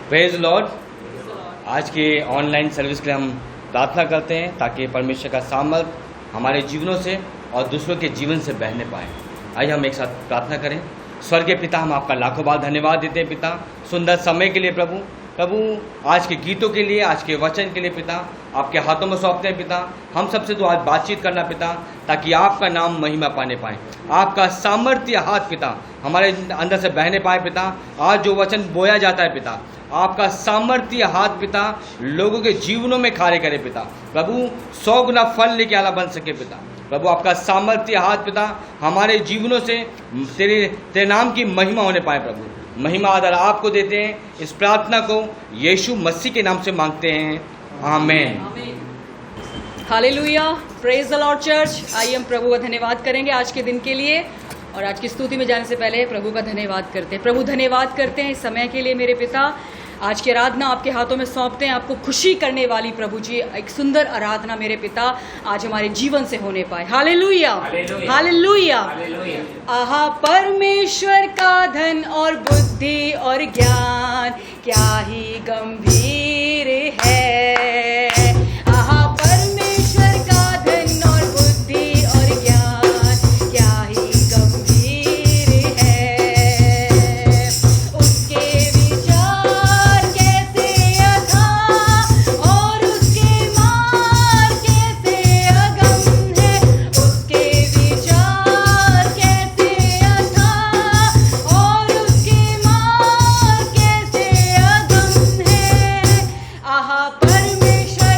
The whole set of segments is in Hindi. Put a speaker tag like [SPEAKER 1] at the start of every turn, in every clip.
[SPEAKER 1] Praise Lord. आज के ऑनलाइन सर्विस के लिए हम प्रार्थना करते हैं ताकि परमेश्वर का सामर्थ हमारे जीवनों से और दूसरों के जीवन से बहने पाए। आइए हम एक साथ प्रार्थना करें। स्वर्गीय पिता, हम आपका लाखों बार धन्यवाद देते हैं पिता, सुंदर समय के लिए प्रभु। आज के गीतों के लिए, आज के वचन के लिए पिता, आपके हाथों में सौंपते हैं पिता। हम सबसे तो आज बातचीत करना पिता, ताकि आपका नाम महिमा पाने पाए, आपका सामर्थ्य हाथ पिता हमारे अंदर से बहने पाए पिता। आज जो वचन बोया जाता है पिता, आपका सामर्थ्य हाथ पिता लोगों के जीवनों में कार्य करे पिता। प्रभु 100 गुना फल लेके आला बन सके पिता। प्रभु आपका सामर्थ्य हाथ पिता हमारे जीवनों से तेरे नाम की महिमा होने पाए। प्रभु महिमा आदर आपको देते हैं। इस प्रार्थना को यीशु मसीह के नाम से मांगते हैं, amen.
[SPEAKER 2] Hallelujah, praise the Lord church. आइए हम प्रभु का धन्यवाद करेंगे आज के दिन के लिए। और आज की स्तुति में जाने से पहले प्रभु का धन्यवाद करते हैं। प्रभु धन्यवाद करते हैं इस समय के लिए मेरे पिता। आज की आराधना आपके हाथों में सौंपते हैं, आपको खुशी करने वाली प्रभु जी एक सुंदर आराधना मेरे पिता आज हमारे जीवन से होने पाए। Hallelujah, hallelujah. आहा परमेश्वर का धन और बुद्धि और ज्ञान क्या ही गंभीर है। आहा परमेश्वर का धन और बुद्धि और ज्ञान क्या ही गंभीर है। उसके विचार कैसे अथाह और उसके मार्ग कैसे अगम है। उसके विचार कैसे अथाह और उसके मार्ग कैसे अगम है। आहा परमेश्वर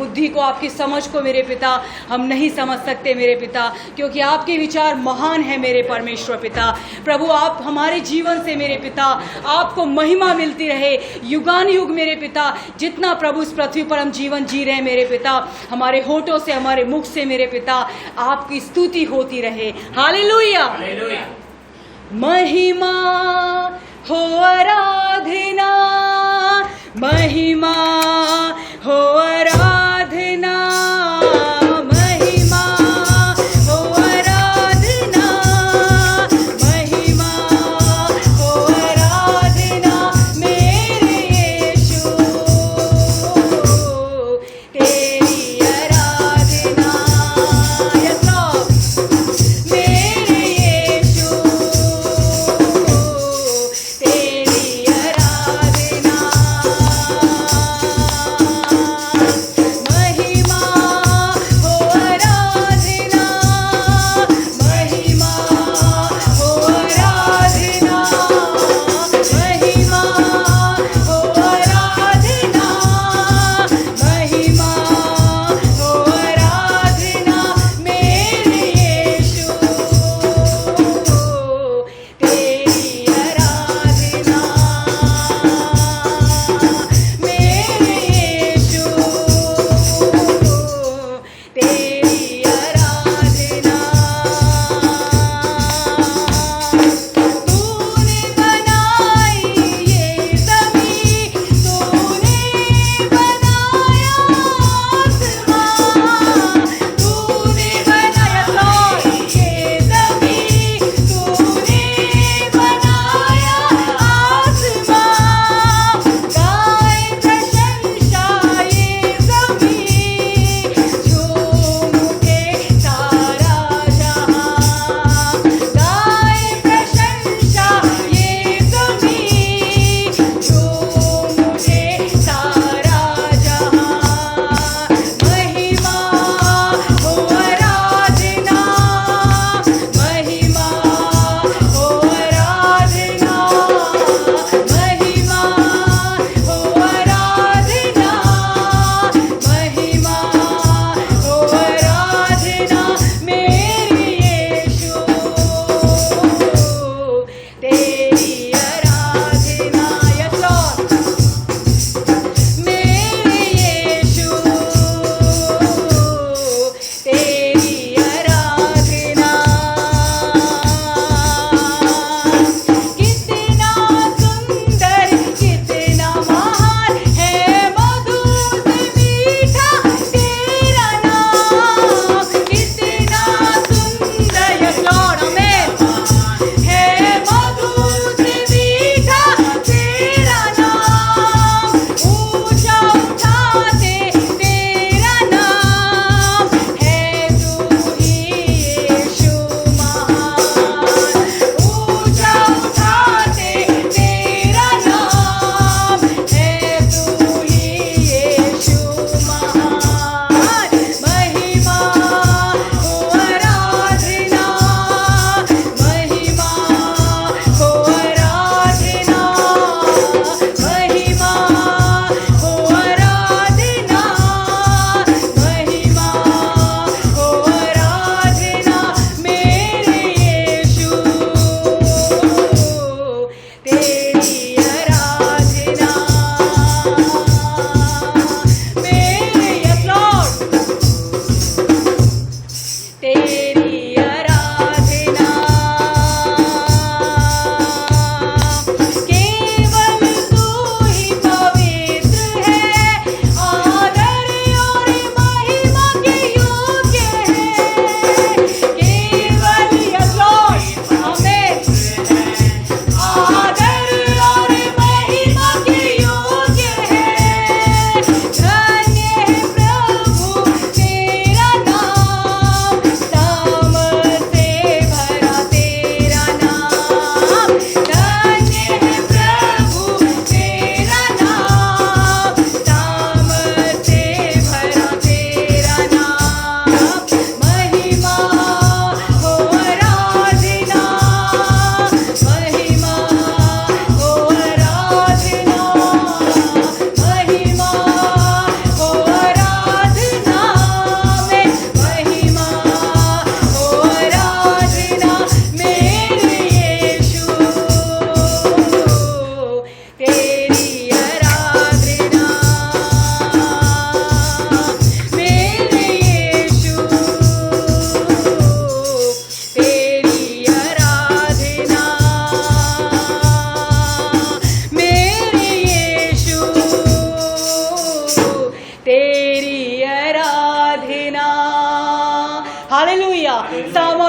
[SPEAKER 2] बुद्धि को, आपकी समझ को मेरे पिता हम नहीं समझ सकते मेरे पिता, क्योंकि आपके विचार महान है मेरे परमेश्वर पिता। प्रभु आप हमारे जीवन से मेरे पिता आपको महिमा मिलती रहे युगान युग मेरे पिता। जितना प्रभु इस पृथ्वी पर हम जीवन जी रहे हैं मेरे पिता, हमारे होठों से, हमारे मुख से मेरे पिता आपकी स्तुति होती रहे। हालेलुया। महिमा हो आराधना, महिमा हो आराधना, महिमा हो आराधना, महिमा हो आराधना मेरे यीशु, तेरी आराधना यीशु, मेरे यीशु,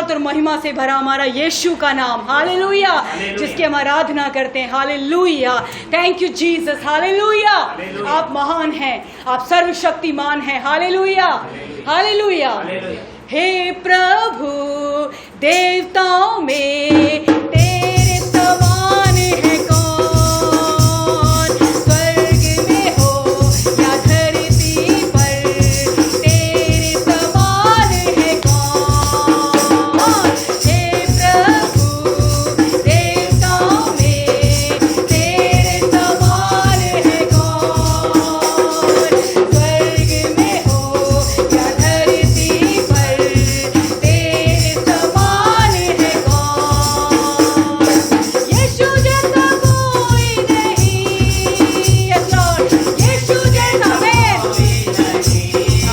[SPEAKER 2] धन्यवाद और महिमा से भरा हमारा यीशु का नाम, हालेलुया, जिसकी हम आराधना करते हैं, hallelujah. Thank you Jesus, hallelujah. आप महान हैं, आप सर्वशक्तिमान हैं, हालेलुया, हालेलुया। हे प्रभु, देवताओं में तेरे समान है कौन, स्वर्ग में हो या धरती पर, तेरे समान है कौन। हे प्रभु, देवताओं में तेरे समान है कौन, स्वर्ग में हो या धरती पर, तेरे समान है कौन। यीशु जैसा कोई नहीं, यस लॉर्ड, यीशु जैसा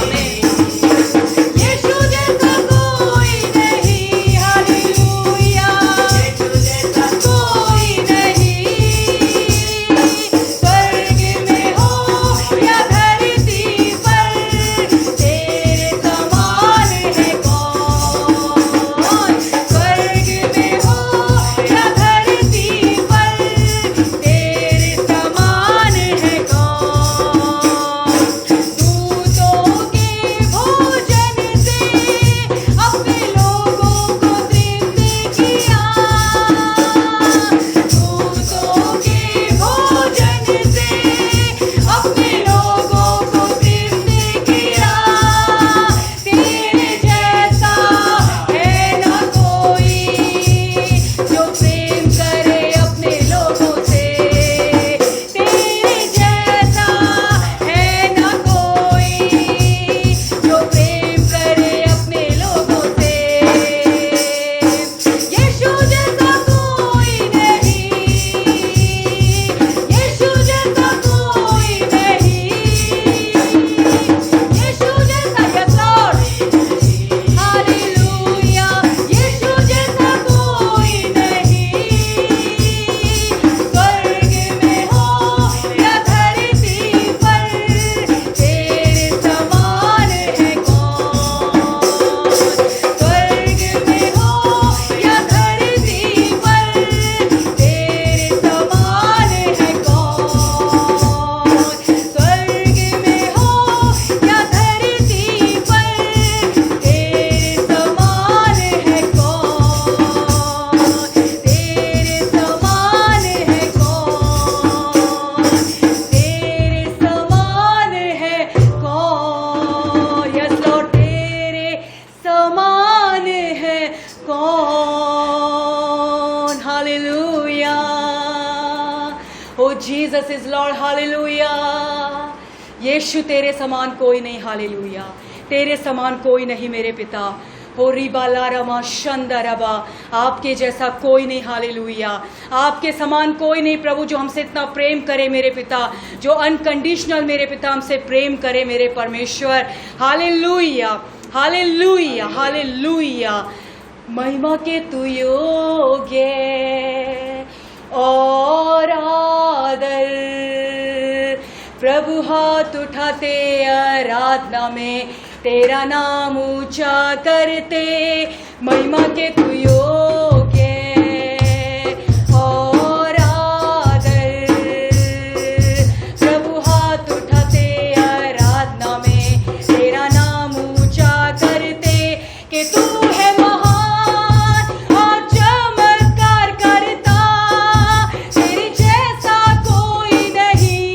[SPEAKER 2] आमीन, यीशु जैसा कोई नहीं, हालेलुया, कोई नहीं, स्वर्ग में हो या धरती पर, तेरे समान है कौन, स्वर्ग में हो या धरती पर, तेरे समान है कौन। दूतों के भोजन से अपने लोगों को तृप्त किया, दूतों के भोजन से अपने लोगों को तृप्त किया, तेरे जैसा है ना कोई जो प्रेम करे अपने लोगों से, तेरे जैसा है ना कोई जो प्रेम करे अपने लोगों से। यीशु जैसा कोई नहीं, यीशु जैसा कोई नहीं, यीशु जैसा, यस लॉर्ड, हालेलुया, यीशु जैसा कोई नहीं, स्वर्ग में हो या धरती पर, तेरे समान है कौन, स्वर्ग में हो या धरती पर, तेरे समान है कौन, स्वर्ग में हो या धरती पर, तेरे समान है कौन, तेरे समान है कौन, तेरे समान है कौन, यस लॉर्ड, तेरे समान है कौन, hallelujah. Oh Jesus is Lord, hallelujah. यीशु तेरे समान कोई नहीं, हालेलुया, तेरे समान कोई नहीं मेरे पिता। हो रिबा लारमा शंदा रबा, आपके जैसा कोई नहीं, हालेलुया, आपके समान कोई नहीं प्रभु, जो हमसे इतना प्रेम करे मेरे पिता, जो अनकंडीशनल मेरे पिता हमसे प्रेम करे मेरे परमेश्वर, हालेलुया, हालेलुया, हालेलुया। महिमा के तू योग्य और आदर, प्रभु हाथ उठाते आराधना में तेरा नाम ऊंचा करते, महिमा के तू योग्य और आदर, प्रभु हाथ उठाते आराधना में तेरा नाम ऊंचा करते, कि तू है महान और चमत्कार करता, तेरे जैसा कोई नहीं,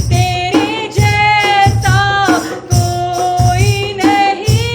[SPEAKER 2] तेरे जैसा कोई नहीं,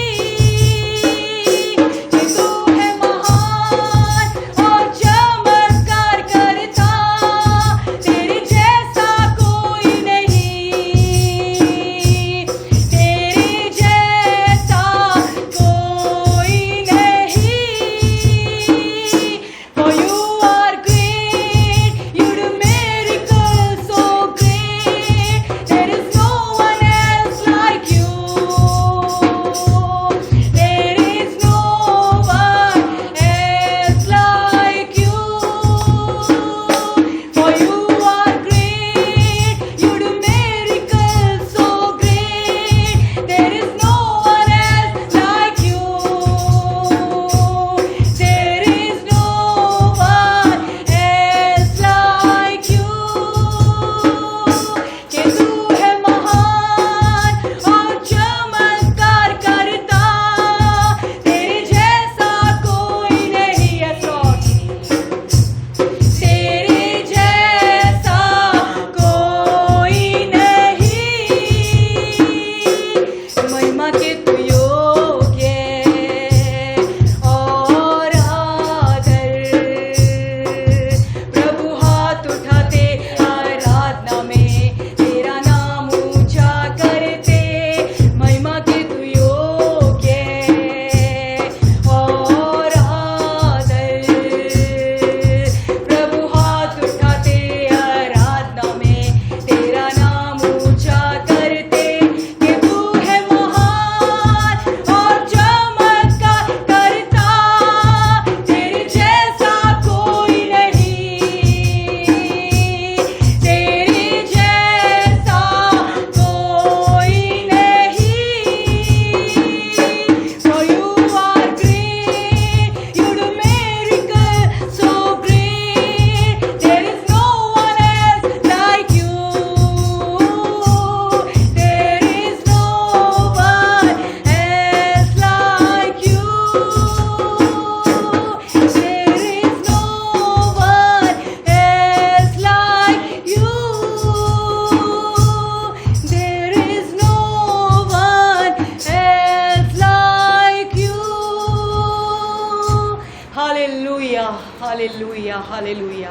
[SPEAKER 2] हालेलुया।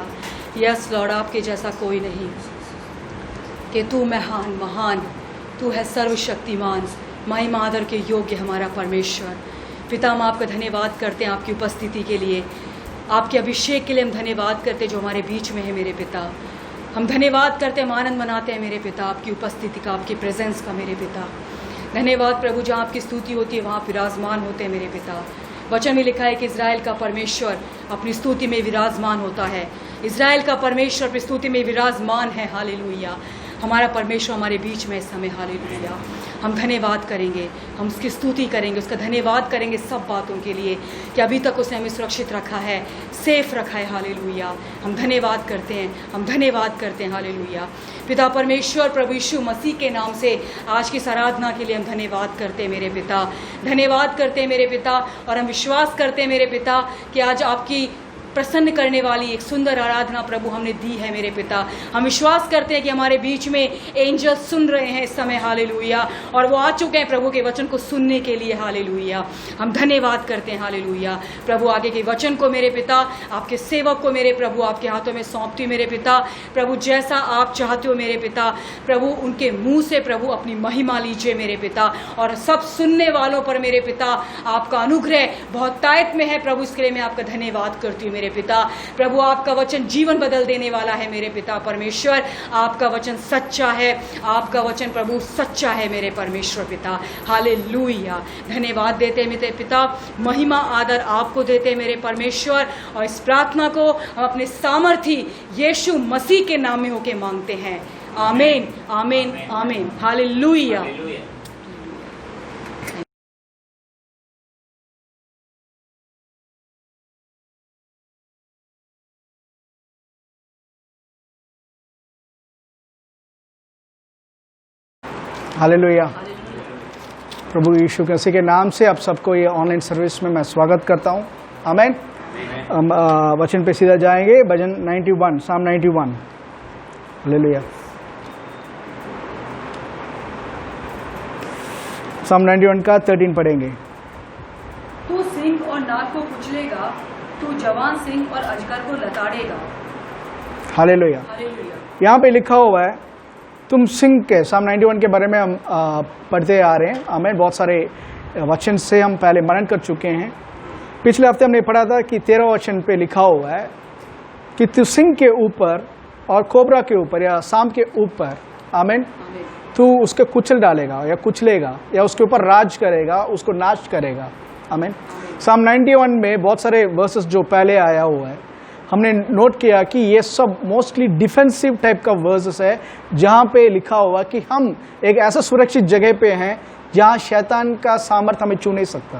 [SPEAKER 2] यस लॉर्ड, आपके जैसा कोई नहीं, कि तू महान, तू है सर्वशक्तिमान, महिमा आदर के योग्य हमारा परमेश्वर। पिता, हम आपका धन्यवाद करते हैं आपकी उपस्थिति के लिए, आपके अभिषेक के लिए हम धन्यवाद करते हैं जो हमारे बीच में है मेरे पिता। हम धन्यवाद करते हैं, हम आनंद मनाते हैं मेरे पिता आपकी उपस्थिति का, आपकी प्रेजेंस का मेरे पिता। धन्यवाद प्रभु, जहाँ आपकी स्तुति होती है वहाँ विराजमान होते हैं मेरे पिता। वचन में लिखा है कि इज़राइल का परमेश्वर अपनी स्तुति में विराजमान होता है। इज़राइल का परमेश्वर अपनी स्तुति में विराजमान है। हालेलुया। हमारा परमेश्वर हमारे बीच में इस समय। हालेलुया। हम धन्यवाद करेंगे, हम उसकी स्तुति करेंगे, उसका धन्यवाद करेंगे सब बातों के लिए कि अभी तक उसने हमें सुरक्षित रखा है, सेफ रखा है। हालेलुया। हम धन्यवाद करते हैं, हम धन्यवाद करते हैं। हालेलुया। पिता परमेश्वर प्रभु यीशु मसीह के नाम से आज की इस आराधना के लिए हम धन्यवाद करते हैं मेरे पिता, धन्यवाद करते हैं मेरे पिता। और हम विश्वास करते हैं मेरे पिता कि आज आपकी प्रसन्न करने वाली एक सुंदर आराधना प्रभु हमने दी है मेरे पिता। हम विश्वास करते हैं कि हमारे बीच में एंजल सुन रहे हैं इस समय। हालेलुया। और वो आ चुके हैं प्रभु के वचन को सुनने के लिए। हालेलुया। हम धन्यवाद करते हैं। हालेलुया। प्रभु आगे के वचन को मेरे पिता, आपके सेवक को मेरे प्रभु आपके हाथों में सौंपती मेरे पिता। प्रभु जैसा आप चाहते हो मेरे पिता, प्रभु उनके मुंह से प्रभु अपनी महिमा लीजिए मेरे पिता। और सब सुनने वालों पर मेरे पिता आपका अनुग्रह बहुत तायत में है प्रभु, इसके लिए मैं आपका धन्यवाद करती हूँ मेरे पिता। प्रभु आपका वचन जीवन बदल देने वाला है मेरे पिता परमेश्वर। आपका वचन सच्चा है, आपका वचन प्रभु सच्चा है मेरे परमेश्वर पिता। हालेलुया। धन्यवाद देते हैं मेरे पिता, महिमा आदर आपको देते हैं मेरे परमेश्वर। और इस प्रार्थना को हम अपने सामर्थी यीशु मसीह के नाम में होके मांगते हैं। आमीन, आमीन, आमीन। हालेलुया।
[SPEAKER 3] हालेलुया। प्रभु यीशु मसीह के नाम से आप सबको ये ऑनलाइन सर्विस में मैं स्वागत करता हूँ। आमीन। हम वचन पे सीधा जाएंगे। भजन 91, साम 91। हालेलुया। साम 91 का 13 पढ़ेंगे।
[SPEAKER 2] तू सिंह और नाग को कुचलेगा, तू जवान सिंह और अजगर को लताड़ेगा।
[SPEAKER 3] हालेलुया।
[SPEAKER 2] हालेलुया।
[SPEAKER 3] यहाँ पे लिखा हुआ है तुम सिंह के, साम 91 के बारे में हम पढ़ते आ रहे हैं। हमें बहुत सारे वचन से हम पहले मनन कर चुके हैं। पिछले हफ्ते हमने पढ़ा था कि 13 वचन पे लिखा हुआ है कि तू सिंह के ऊपर और कोबरा के ऊपर या सांप के ऊपर, आमीन, तू उसके कुचल डालेगा या कुचलेगा या उसके ऊपर राज करेगा, उसको नाश करेगा। आमीन। साम 91 में बहुत सारे वर्सेस जो पहले आया हुआ है, हमने नोट किया कि ये सब मोस्टली डिफेंसिव टाइप का वर्सेस है, जहाँ पे लिखा हुआ कि हम एक ऐसा सुरक्षित जगह पे हैं जहाँ शैतान का सामर्थ्य हमें छू नहीं सकता।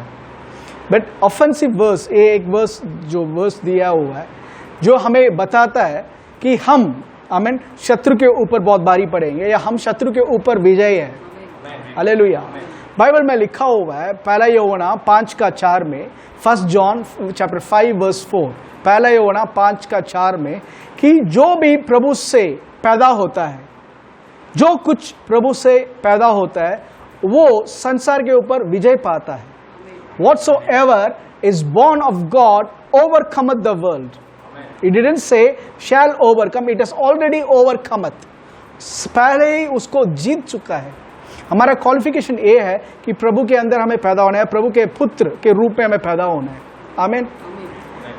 [SPEAKER 3] बट ऑफेंसिव वर्स, ये एक वर्स जो वर्स दिया हुआ है जो हमें बताता है कि हम, आमीन, शत्रु के ऊपर बहुत भारी पड़ेंगे या हम शत्रु के ऊपर विजयी है। हालेलुया। बाइबल में लिखा हुआ है पहला यूहन्ना 5:4 में, 1 जॉन चैप्टर 5 वर्स 4, पहला यूहन्ना 5:4 में कि जो भी प्रभु से पैदा होता है, जो कुछ प्रभु से पैदा होता है वो संसार के ऊपर विजय पाता है। Whatsoever is born of God overcometh the world. It didn't say shall overcome, it has already overcometh. पहले ही उसको जीत चुका है। हमारा क्वालिफिकेशन ये है कि प्रभु के अंदर हमें पैदा होना है, प्रभु के पुत्र के रूप में हमें पैदा होना है। आमीन।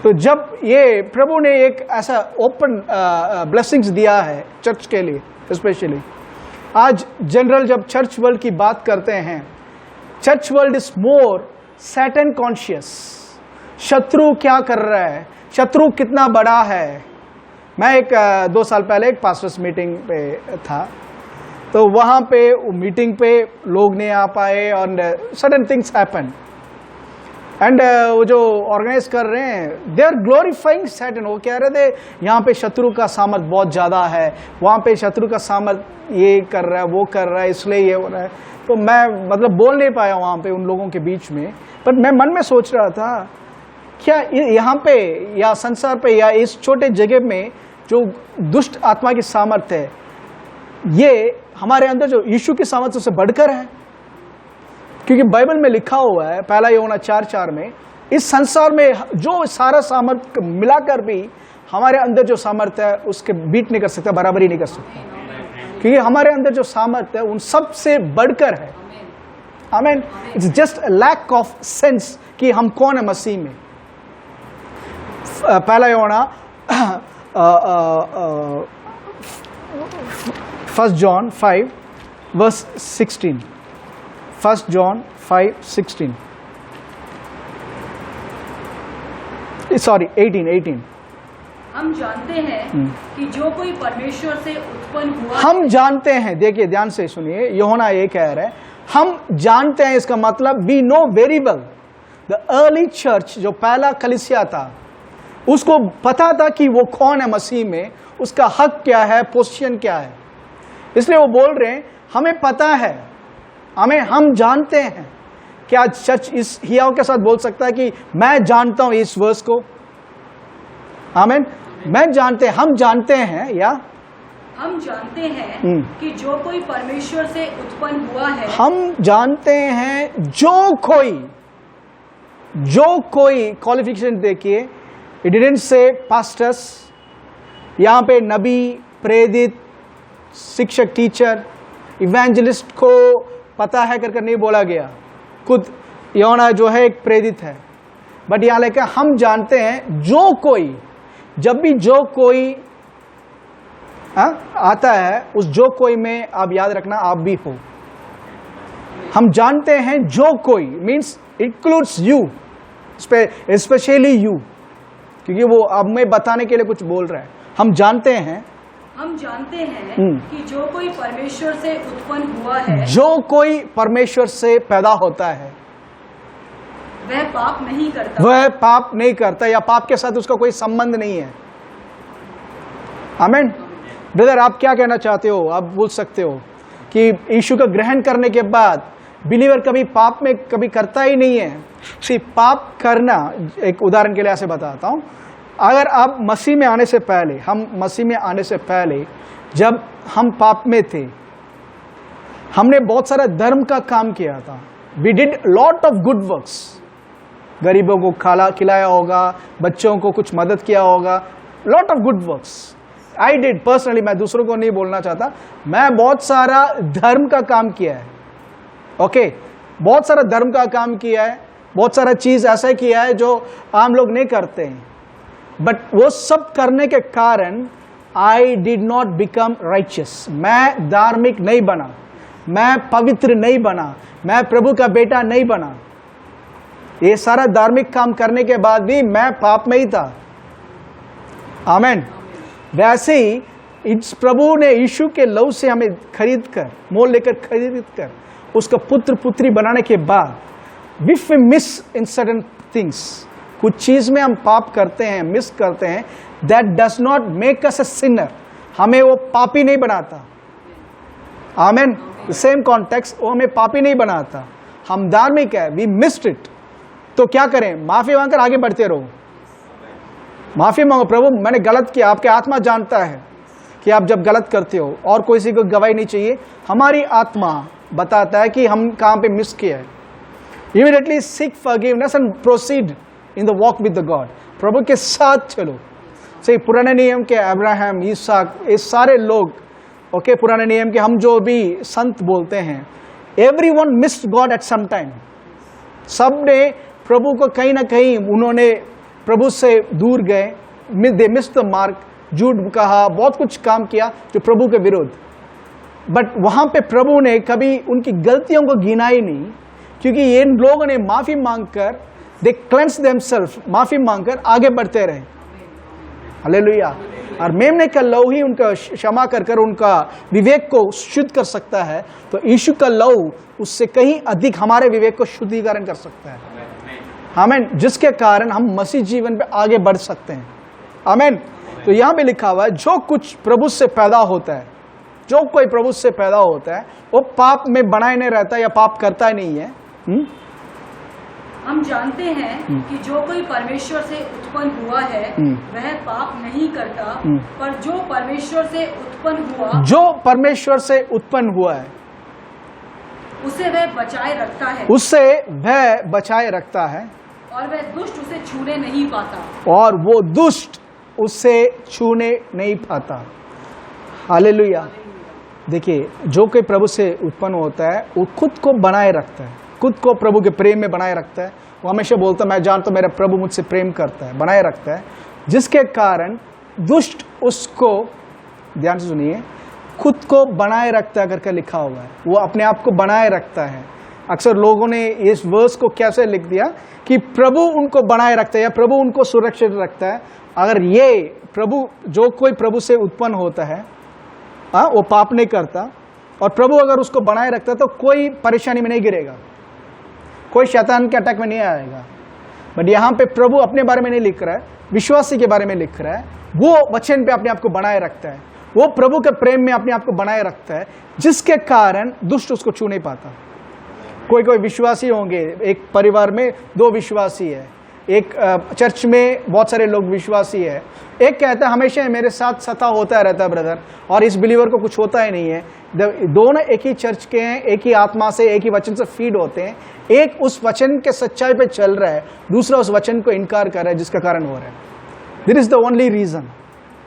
[SPEAKER 3] तो जब ये प्रभु ने एक ऐसा ओपन ब्लेसिंग्स दिया है चर्च के लिए, स्पेशली आज जनरल जब चर्च वर्ल्ड की बात करते हैं, church world is more Satan conscious. शत्रु क्या कर रहा है, शत्रु कितना बड़ा है। मैं 2 साल पहले एक पास्टर्स मीटिंग पे था, तो वहाँ पे मीटिंग पे लोग नहीं आ पाए और सडन थिंग्स हैपन एंड वो जो ऑर्गेनाइज कर रहे हैं दे आर ग्लोरीफाइंग सैटन। वो कह रहे थे यहाँ पे शत्रु का सामर्थ बहुत ज़्यादा है, वहाँ पे शत्रु का सामर्थ ये कर रहा है, वो कर रहा है, इसलिए ये हो रहा है। तो मैं मतलब बोल नहीं पाया वहाँ पे उन लोगों के बीच में, पर मैं मन में सोच रहा था क्या यहाँ पे या संसार पे या इस छोटे जगह में जो दुष्ट आत्मा की सामर्थ है, ये हमारे अंदर जो यीशु की सामर्थ उससे बढ़कर है। क्योंकि बाइबल में लिखा हुआ है पहला यूहन्ना 4:4 में, इस संसार में जो सारा सामर्थ मिलाकर भी हमारे अंदर जो सामर्थ्य है उसके बीट नहीं कर सकता, बराबरी नहीं कर सकता, क्योंकि हमारे अंदर जो सामर्थ्य है उन सब से बढ़कर है। आमीन। It's just lack of sense कि हम कौन है मसीह में। पहला यूहन्ना 1 John 5 verse 16, 1 John 5:16, सॉरी 18।
[SPEAKER 2] हम जानते हैं कि जो कोई परमेश्वर से उत्पन्न हुआ,
[SPEAKER 3] हम जानते हैं, देखिए ध्यान से सुनिए, यूहन्ना ये कह रहा है हम जानते हैं, इसका मतलब we know very well. The early church, जो पहला कलीसिया था, उसको पता था कि वो कौन है मसीह में, उसका हक क्या है, पोजीशन क्या है। इसलिए वो बोल रहे हैं हमें पता है, हम जानते हैं। क्या चर्च इस हियाव के साथ बोल सकता है कि मैं जानता हूं इस वर्स को? आमीन। मैं जानते, हम जानते हैं, या
[SPEAKER 2] हम जानते हैं कि जो कोई परमेश्वर से उत्पन्न हुआ है,
[SPEAKER 3] हम जानते हैं जो कोई क्वालिफिकेशन देखिए, इट डिडंट से पास्टर्स, यहाँ पे नबी, प्रेरित, शिक्षक, टीचर, इवेंजलिस्ट को पता है करके नहीं बोला गया। खुद यूहन्ना जो है एक प्रेरित है, बट यहाँ लेकर हम जानते हैं जो कोई, जब भी जो कोई आता है, उस जो कोई में आप याद रखना आप भी हो। हम जानते हैं जो कोई means includes you, specially you, क्योंकि वो अब मैं बताने के लिए कुछ बोल रहा है। हम जानते हैं कि जो कोई परमेश्वर से उत्पन्न हुआ है, जो कोई परमेश्वर से पैदा होता है,
[SPEAKER 2] वह पाप नहीं करता,
[SPEAKER 3] या पाप के साथ उसका कोई संबंध नहीं है। आमीन। ब्रदर, आप क्या कहना चाहते हो? आप बोल सकते हो कि यीशु का ग्रहण करने के बाद बिलीवर कभी पाप में कभी करता ही नहीं है। सिर्फ पाप करना, एक उदाहरण के लिए ऐसे बताता हूं, अगर आप मसीह में आने से पहले, हम मसीह में आने से पहले जब हम पाप में थे, हमने बहुत सारा धर्म का काम किया था। We did lot of good works, गरीबों को खिलाया होगा, बच्चों को कुछ मदद किया होगा, lot of good works I did personally. मैं दूसरों को नहीं बोलना चाहता, मैं बहुत सारा धर्म का काम किया है। ओके, बहुत सारा धर्म का काम किया है, बहुत सारा चीज ऐसा किया है जो आम लोग नहीं करते हैं। बट वो सब करने के कारण I did not become righteous, मैं धार्मिक नहीं बना, मैं पवित्र नहीं बना, मैं प्रभु का बेटा नहीं बना। ये सारा धार्मिक काम करने के बाद भी मैं पाप में ही था। आमीन। वैसे ही इस प्रभु ने यीशु के लहू से हमें खरीद कर, मोल लेकर खरीद कर, उसका पुत्र पुत्री बनाने के बाद if we miss in certain things, कुछ चीज में हम पाप करते हैं, मिस करते हैं, that does not make us a Sinner, हमें वो पापी नहीं बनाता। आमीन। सेम कॉन्टेक्स्ट, वो हमें पापी नहीं बनाता, हम धार्मिक है, वी मिस्ड इट। तो क्या करें? माफी मांगकर आगे बढ़ते रहो। माफी मांगो, प्रभु मैंने गलत किया। आपके आत्मा जानता है कि आप जब गलत करते हो, और किसी को गवाही नहीं चाहिए, हमारी आत्मा बताता है कि हम कहां पे मिस किया है। Immediately seek forgiveness and proceed in the walk with the God. प्रभु के साथ चलो। सही, पुराने नियम के अब्राहम, इसहाक, ये सारे लोग, ओके, पुराने नियम के हम जो भी संत बोलते हैं, everyone missed God at some time. सब ने प्रभु को कहीं ना कहीं, उन्होंने प्रभु से दूर गए, दे मिस्ड द मार्क, झूठ कहा, बहुत कुछ काम किया जो प्रभु के विरुद्ध। बट वहां पे प्रभु ने कभी उनकी गलतियों को गिना ही नहीं, क्योंकि ये लोगों ने माफी मांगकर, दे क्लेंस देमसेल्फ, माफी मांगकर आगे बढ़ते रहे। हालेलुया। और मेमने का लहू ही उनका क्षमा कर कर उनका विवेक को शुद्ध कर सकता है। तो यीशु का लहू उससे कहीं अधिक हमारे विवेक को शुद्धिकरण कर सकता है। आमीन। जिसके कारण हम मसीह जीवन पे आगे बढ़ सकते हैं। आमीन। तो यहाँ पे लिखा हुआ है, जो कुछ प्रभु से पैदा होता है, जो कोई प्रभु से पैदा होता है, वो पाप में बनाए नहीं रहता या पाप करता ही नहीं है।
[SPEAKER 2] हम जानते हैं कि जो कोई परमेश्वर से उत्पन्न हुआ है, वह पाप नहीं करता, पर जो परमेश्वर से उत्पन्न हुआ,
[SPEAKER 3] जो परमेश्वर से उत्पन्न हुआ है,
[SPEAKER 2] उसे वह बचाए रखता है,
[SPEAKER 3] उससे वह बचाए रखता है,
[SPEAKER 2] और वह दुष्ट उसे छूने नहीं पाता।
[SPEAKER 3] और वो दुष्ट उससे छूने नहीं पाता। हालेलुया। देखिए, जो कोई प्रभु से उत्पन्न होता है वो खुद को बनाए रखता है, खुद को प्रभु के प्रेम में बनाए रखता है। वो हमेशा बोलता है, मैं जानता हूं मेरा प्रभु मुझसे प्रेम करता है, बनाए रखता है, जिसके कारण दुष्ट उसको, ध्यान से सुनिए, खुद को बनाए रखता है करके लिखा हुआ है। वो अपने आप को बनाए रखता है। अक्सर लोगों ने इस वर्स को कैसे लिख दिया कि प्रभु उनको बनाए रखता है या प्रभु उनको सुरक्षित रखता है। अगर ये प्रभु, जो कोई प्रभु से उत्पन्न होता है वो पाप नहीं करता, और प्रभु अगर उसको बनाए रखता है तो कोई परेशानी में नहीं गिरेगा, कोई शैतान के अटैक में नहीं आएगा। बट यहाँ पे प्रभु अपने बारे में नहीं लिख रहा है, विश्वासी के बारे में लिख रहा है। वो वचन पे अपने आप को बनाए रखता है, वो प्रभु के प्रेम में अपने आप को बनाए रखता है, जिसके कारण दुष्ट उसको छू नहीं पाता। कोई विश्वासी होंगे, एक परिवार में 2 विश्वासी है, एक चर्च में बहुत सारे लोग विश्वासी है। एक कहता है हमेशा मेरे साथ सता होता रहता है ब्रदर, और इस बिलीवर को कुछ होता ही नहीं है। दोनों एक ही चर्च के हैं, एक ही आत्मा से, एक ही वचन से फीड होते हैं। एक उस वचन के सच्चाई पे चल रहा है, दूसरा उस वचन को इनकार कर रहा है, जिसका कारण हो रहा है। This is the only reason.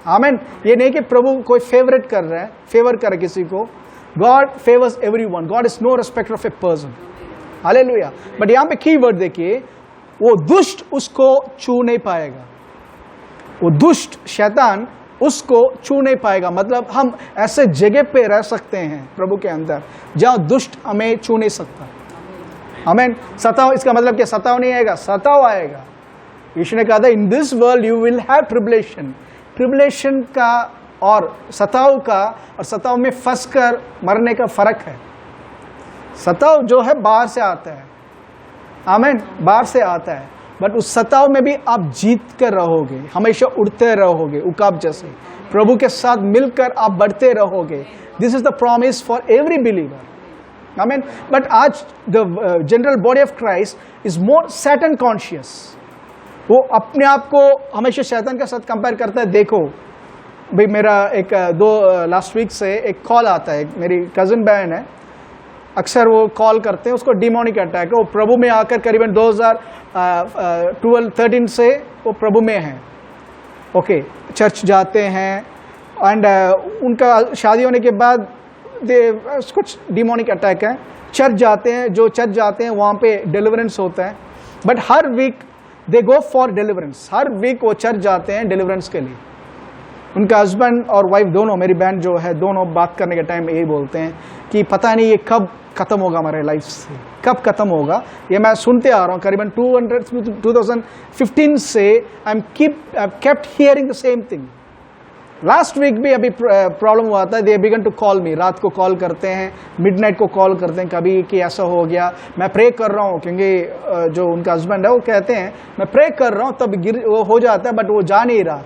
[SPEAKER 3] Amen. ये नहीं कि प्रभु कोई फेवरेट कर रहा है, फेवर कर किसी को। God favours everyone, God is no respecter of a person. Hallelujah. But यहाँ पे की वर्ड देखिए, वो दुष्ट उसको छू नहीं पाएगा, वो दुष्ट शैतान उसको छू नहीं पाएगा। मतलब हम ऐसे जगह पे रह सकते हैं प्रभु के अंदर जहां दुष्ट हमें छू नहीं सकता। आमीन। सताव, इसका मतलब क्या? सताव नहीं आएगा, सताव आएगा। यीशु ने कहा था, in this world you will have tribulation. Tribulation का और सताव का, और सताव में फंसकर मरने का फर्क है। सताव जो है बाहर से आता है, आमीन, बाहर से आता है। बट उस सताव में भी आप जीत कर रहोगे, हमेशा उड़ते रहोगे उकाब जैसे, प्रभु के साथ मिलकर आप बढ़ते रहोगे। This is the promise for every believer. आमीन। बट आज the general body of Christ is more Satan conscious. वो अपने आप को हमेशा शैतान के साथ कंपेयर करता है। देखो भाई, मेरा एक लास्ट वीक से एक कॉल आता है, मेरी कजिन बहन है, अक्सर वो कॉल करते हैं, उसको डिमोनिक अटैक है। वो प्रभु में आकर करीबन 2012-13 से वो प्रभु में है। ओके, चर्च जाते हैं, एंड उनका शादी होने के बाद कुछ डिमोनिक अटैक है। चर्च जाते हैं, जो चर्च जाते हैं वहाँ पे डिलीवरेंस होता है। बट हर week they go for deliverance, हर वीक वो चर्च जाते हैं डिलीवरेंस के लिए। उनका हस्बैंड और वाइफ दोनों, मेरी बहन जो है, दोनों बात करने के टाइम यही बोलते हैं कि पता नहीं ये कब खत्म होगा, हमारे लाइफ से कब खत्म होगा। ये मैं सुनते आ रहा हूँ करीबन 2015 से। I kept hearing the same thing. Last week भी अभी प्रॉब्लम हुआ था। They began to call me, रात को कॉल करते हैं, मिडनाइट को कॉल करते हैं कभी कि ऐसा हो गया। मैं प्रे कर रहा हूँ, क्योंकि जो उनका हस्बैंड है वो कहते हैं मैं प्रे कर रहा हूँ, तब वो हो जाता है, बट वो जा नहीं रहा।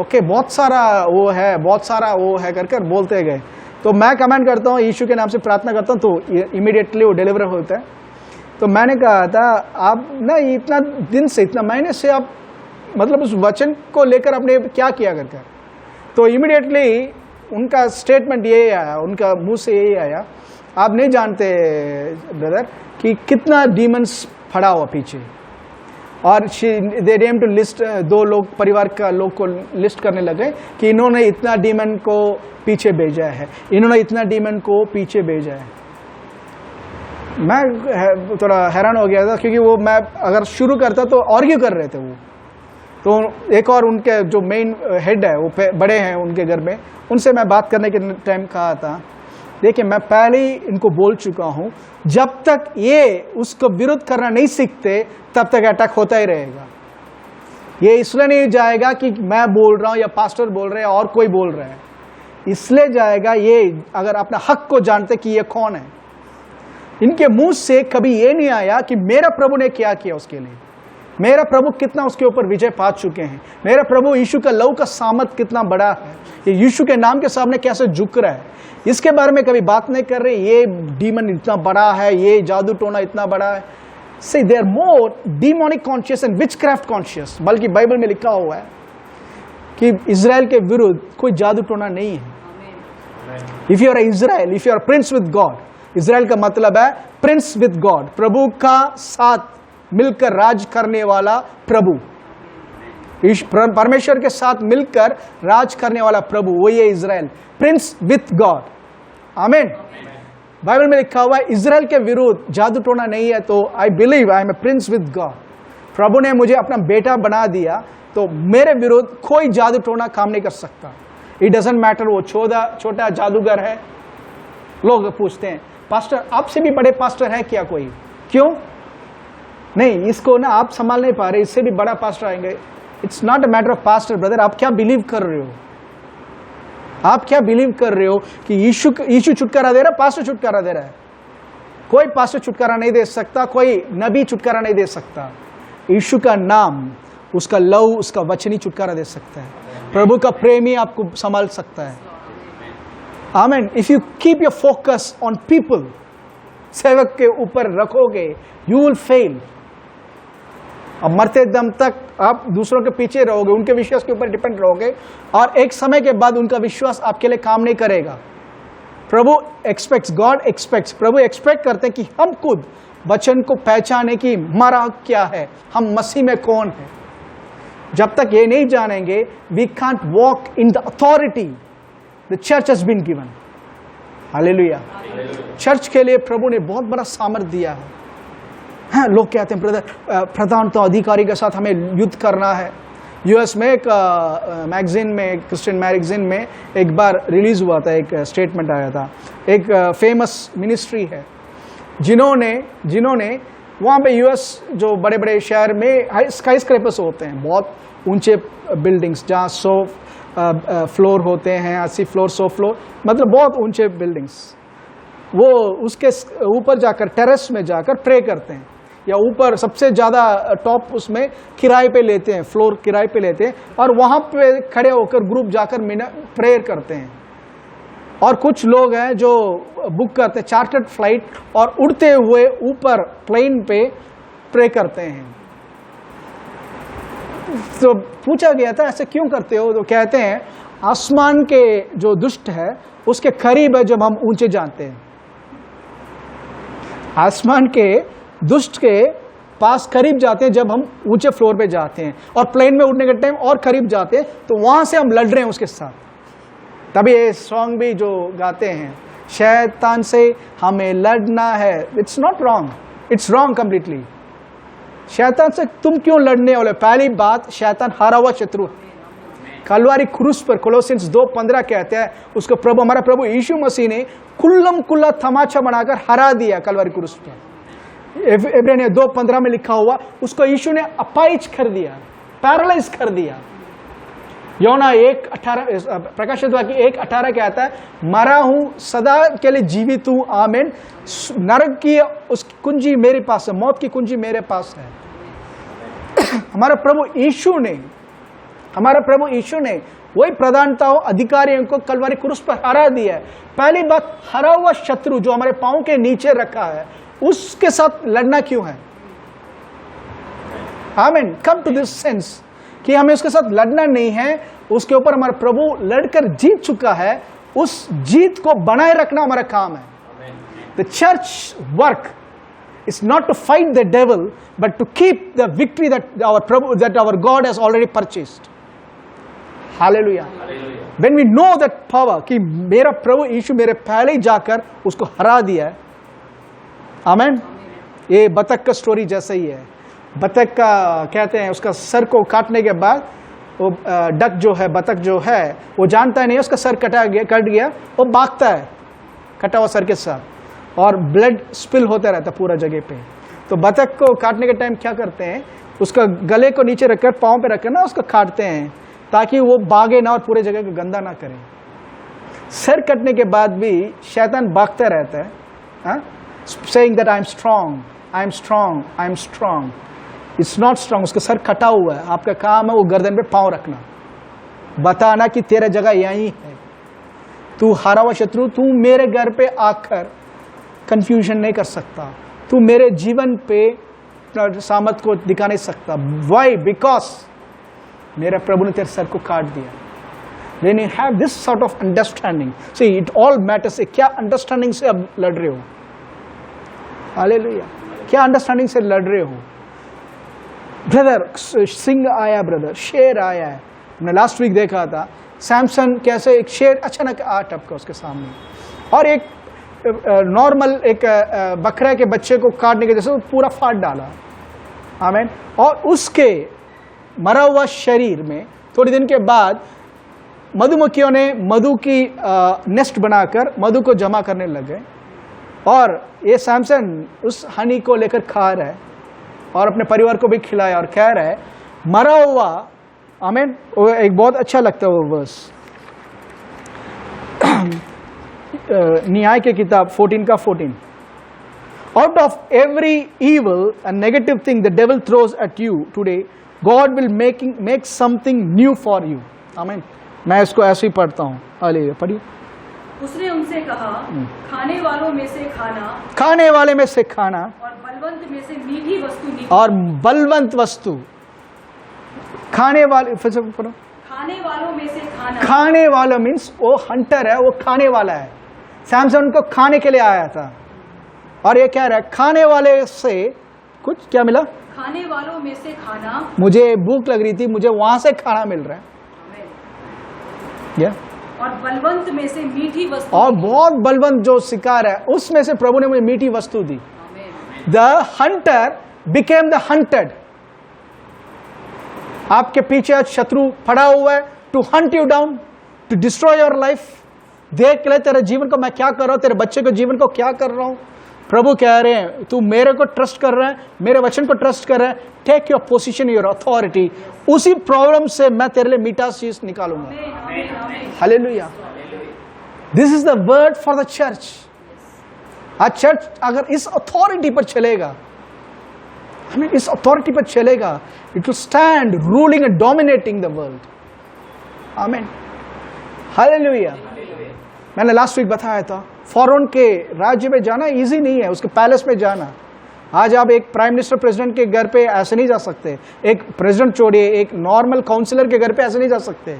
[SPEAKER 3] ओके, बहुत सारा वो है, बहुत सारा वो है कर बोलते गए। तो मैं कमेंट करता हूँ, यीशु के नाम से प्रार्थना करता हूँ, तो इमीडिएटली वो डिलीवर होता है। तो मैंने कहा था, आप ना इतना दिन से, इतना महीने से आप मतलब उस वचन को लेकर आपने क्या किया करके? तो इमीडिएटली उनका स्टेटमेंट यही आया, उनका मुंह से यही आया, आप नहीं जानते ब्रदर कि कितना डीमंस फड़ा हुआ पीछे। और दे नेम टू लिस्ट, 2 लोग, परिवार का लोग को लिस्ट करने लगे कि इन्होंने इतना डीमन को पीछे भेजा है, इन्होंने इतना डीमन को पीछे भेजा है। मैं थोड़ा हैरान हो गया था, क्योंकि वो मैं अगर शुरू करता तो आर्ग्यू कर रहे थे वो। तो एक और उनके जो मेन हेड है, वो बड़े हैं उनके घर में, उनसे मैं बात करने के टाइम कहा था, देखिए मैं पहले ही इनको बोल चुका हूं, जब तक ये उसको विरोध करना नहीं सीखते तब तक अटैक होता ही रहेगा। ये इसलिए नहीं जाएगा कि मैं बोल रहा हूं या पास्टर बोल रहे हैं और कोई बोल रहा है, इसलिए जाएगा ये अगर अपना हक को जानते कि ये कौन है। इनके मुंह से कभी ये नहीं आया कि मेरा प्रभु ने क्या किया उसके लिए, मेरा प्रभु कितना उसके ऊपर विजय पा चुके हैं, मेरा प्रभु यीशु का लहू का सामर्थ कितना बड़ा है, ये यीशु के नाम के सामने कैसे झुक रहा है, इसके बारे में कभी बात नहीं कर रहे। ये डीमन इतना बड़ा है, ये जादू टोना इतना बड़ा है। Say they are more demonic conscious and witchcraft conscious. बल्कि बाइबल में लिखा हुआ है कि इजराइल के विरुद्ध कोई जादू टोना नहीं है। If you are Israel, if you are prince with God, Israel का मतलब है प्रिंस विद गॉड, प्रभु का साथ मिलकर राज करने वाला प्रभु। परमेश्वर के साथ मिलकर राज करने वाला प्रभु, वही है इज़राइल, प्रिंस विथ गॉड। आमीन। बाइबल में लिखा हुआ है इज़राइल के विरुद्ध जादू टोना नहीं है, तो I believe I am a prince with God. प्रभु ने मुझे अपना बेटा बना दिया, तो मेरे विरुद्ध कोई जादू टोना काम नहीं कर सकता। इट डजंट मैटर वो छोटा जादूगर है। लोग पूछते हैं पास्टर आपसे भी बड़े पास्टर है क्या कोई? क्यों नहीं, इसको ना आप संभाल नहीं पा रहे, इससे भी बड़ा पास्टर आएंगे। It's not a matter of pastor brother, आप क्या बिलीव कर रहे हो? आप क्या बिलीव कर रहे हो कि यीशु छुटकारा दे रहा है, पास्टर छुटकारा दे रहा है? कोई पास्टर छुटकारा नहीं दे सकता, कोई नबी छुटकारा नहीं दे सकता। यीशु का नाम, उसका लव, उसका वचन ही छुटकारा दे सकता है। प्रभु का प्रेम ही आपको संभाल सकता है। आमीन। If you keep your focus on people, सेवक के ऊपर रखोगे, यू विल फेल। अब मरते दम तक आप दूसरों के पीछे रहोगे, उनके विश्वास के ऊपर डिपेंड रहोगे, और एक समय के बाद उनका विश्वास आपके लिए काम नहीं करेगा। प्रभु एक्सपेक्ट्स, गॉड एक्सपेक्ट्स, प्रभु एक्सपेक्ट करते हैं कि हम खुद वचन को पहचाने की हमारा क्या है, हम मसीह में कौन है। जब तक ये नहीं जानेंगे, we can't walk in the authority the church has been given. हालेलुया। चर्च के लिए प्रभु ने बहुत बड़ा सामर्थ्य दिया है। हाँ, लोग कहते हैं ब्रदर प्रधान तो अधिकारी के साथ हमें युद्ध करना है। यूएस में एक मैगजीन में, क्रिश्चियन मैगजीन में एक बार रिलीज हुआ था, एक स्टेटमेंट आया था। एक फेमस मिनिस्ट्री है जिन्होंने वहाँ पे यूएस जो बड़े बड़े शहर में स्काई स्क्रैपर्स होते हैं, बहुत ऊंचे बिल्डिंग्स जहाँ 100 फ्लोर होते हैं, 80 फ्लोर, 100 फ्लोर, मतलब बहुत ऊंचे बिल्डिंग्स। वो उसके ऊपर जाकर, टेरेस में जाकर प्रे करते हैं, या ऊपर सबसे ज़्यादा टॉप उसमें किराए पे लेते हैं, फ्लोर किराए पे लेते हैं, और वहाँ पे खड़े होकर ग्रुप जाकर प्रेयर करते हैं। और कुछ लोग हैं जो बुक करते हैं चार्टर्ड फ्लाइट और उड़ते हुए ऊपर प्लेन पे प्रे करते हैं। तो पूछा गया था ऐसे क्यों करते हो? तो कहते हैं आसमान के जो दुष्ट है उसके करीब है जब हम ऊंचे जाते हैं। आसमान के दुष्ट के पास करीब जाते हैं जब हम ऊंचे फ्लोर पे जाते हैं, और प्लेन में उड़ने के टाइम और करीब जाते हैं, तो वहां से हम लड़ रहे हैं उसके साथ। तभी ये सॉन्ग भी जो गाते हैं, शैतान से हमें लड़ना है, it's not wrong, it's wrong completely. शैतान से तुम क्यों लड़ने वाले? पहली बात, शैतान हारा हुआ शत्रु है। कलवारी क्रूस पर कोलोसियंस 2:15 कहते हैं उसको प्रभु, हमारा प्रभु यीशु मसीह ने कुल्लम कुल्ला तमाचा बनाकर हरा दिया कलवारी क्रूस पर। इब्रानियों 2:15 में लिखा हुआ उसको यीशु ने अपाहिज कर दिया, पैरालाइज कर दिया। योना 1:18, प्रकाशित वाक्य 1:18 कहता है, मरा हूं सदा के लिए जीवित हूं, आमीन। नरक की उस कुंजी मेरे पास है, मौत की कुंजी मेरे पास है। हमारा प्रभु यीशु ने वही प्रधानताओं, अधिकारियों को कलवारी क्रूस पर हरा दिया है। पहली बात, हरा हुआ शत्रु जो हमारे पांव के नीचे रखा है, उसके साथ लड़ना क्यों है? आमीन। कम टू दिस सेंस कि हमें उसके साथ लड़ना नहीं है, उसके ऊपर हमारा प्रभु लड़कर जीत चुका है, उस जीत को बनाए रखना हमारा काम है। The church work is not to fight the devil, but to keep the victory that our God has already purchased. Hallelujah. When we know that power कि मेरा प्रभु यीशु मेरे पहले ही जाकर उसको हरा दिया है, आमेन। ये बतख का स्टोरी जैसा ही है। बतख का कहते हैं उसका सर को काटने के बाद वो डक जो है, बतख जो है, वो जानता है नहीं उसका सर कट गया, वो भागता है कटा हुआ सर के साथ, और ब्लड स्पिल होता रहता है पूरा जगह पे। तो बतख को काटने के टाइम क्या करते हैं, उसका गले को नीचे रखकर पाँव पे रखकर ना उसको काटते हैं ताकि वो भागे ना और पूरे जगह को गंदा ना करे। सर कटने के बाद भी शैतान भागता रहता है, saying that I am strong, I am strong, I am strong. It's not strong, उसका सर कटा हुआ है। आपका काम है वो गर्दन पे पाँव रखना, बताना कि तेरा जगह यहीं है, तू हारा हुआ शत्रु, तू मेरे घर पे आकर कंफ्यूजन नहीं कर सकता, तू मेरे जीवन पे सामर्थ को दिखा नहीं सकता। वाई? बिकॉज मेरे प्रभु ने तेरे सर को काट दिया। When you have this sort of understanding, see it all matters। क्या अंडरस्टैंडिंग से अब लड़ रहे हो? हालेलुया। क्या अंडरस्टैंडिंग से लड़ रहे हो? ब्रदर सिंह आया, ब्रदर शेर आया है। हमने लास्ट वीक देखा था सैमसन कैसे एक शेर अचानक आ टपका उसके सामने, और एक नॉर्मल एक बकरा के बच्चे को काटने के जैसे वो पूरा फाड़ डाला। आमीन। और उसके मरा हुआ शरीर में थोड़ी दिन के बाद मधुमक्खियों ने मधु की नेस्ट बनाकर मधु को जमा करने लग गए, और ये सैमसन उस हनी को लेकर खा रहा है और अपने परिवार को भी खिलाया और कह रहा है मरा हुआ। आमीन। वो एक बहुत अच्छा लगता है वो वर्स, न्याय के किताब 14:14, out of every evil and negative thing the devil throws at you today God will make something new for you. आमीन। मैं इसको ऐसे ही पढ़ता हूँ। हालेलुया। पढ़िए।
[SPEAKER 2] उसने उनसे कहा, खाने वालों में से खाना,
[SPEAKER 3] खाने वाले में से खाना,
[SPEAKER 2] और बलवंत में से मीठी वस्तु नहीं,
[SPEAKER 3] और बलवंत वस्तु। खाने वाले, फिर से पढ़ो।
[SPEAKER 2] खाने वालों में से खाना,
[SPEAKER 3] खाने वाला मीन्स वो हंटर है, वो खाने वाला है। सैमसन उनको खाने के लिए आया था, और ये कह रहा है खाने वाले से कुछ क्या मिला?
[SPEAKER 2] खाने वालों में से खाना,
[SPEAKER 3] मुझे भूख लग रही थी, मुझे वहां से खाना मिल रहा है। या
[SPEAKER 2] और बलवंत में से मीठी वस्तु,
[SPEAKER 3] और बहुत बलवंत जो शिकार है उसमें से प्रभु ने मुझे मीठी वस्तु दी। The hunter became the hunted. आपके पीछे आज शत्रु पड़ा हुआ है to hunt you down, to destroy your life. देख ले तेरे जीवन को मैं क्या कर रहा हूं, तेरे बच्चे के जीवन को क्या कर रहा हूं। प्रभु कह रहे हैं तू मेरे को ट्रस्ट कर रहा है, मेरे वचन को ट्रस्ट कर रहा है, take your position, your authority. उसी प्रॉब्लम से मैं तेरे लिए मीठा चीज निकालूंगा। हालेलुया। This is the word for the church. आज चर्च अगर इस अथॉरिटी पर चलेगा, हमें इस अथॉरिटी पर चलेगा, it will stand ruling and dominating the world. आमीन। हालेलुया। मैंने लास्ट वीक बताया था फॉरेन के राज्य में जाना इजी नहीं है, उसके पैलेस में जाना। आज आप एक प्राइम मिनिस्टर प्रेसिडेंट के घर पे ऐसे नहीं जा सकते, एक प्रेसिडेंट छोड़िए, एक नॉर्मल काउंसिलर के घर पे ऐसे नहीं जा सकते।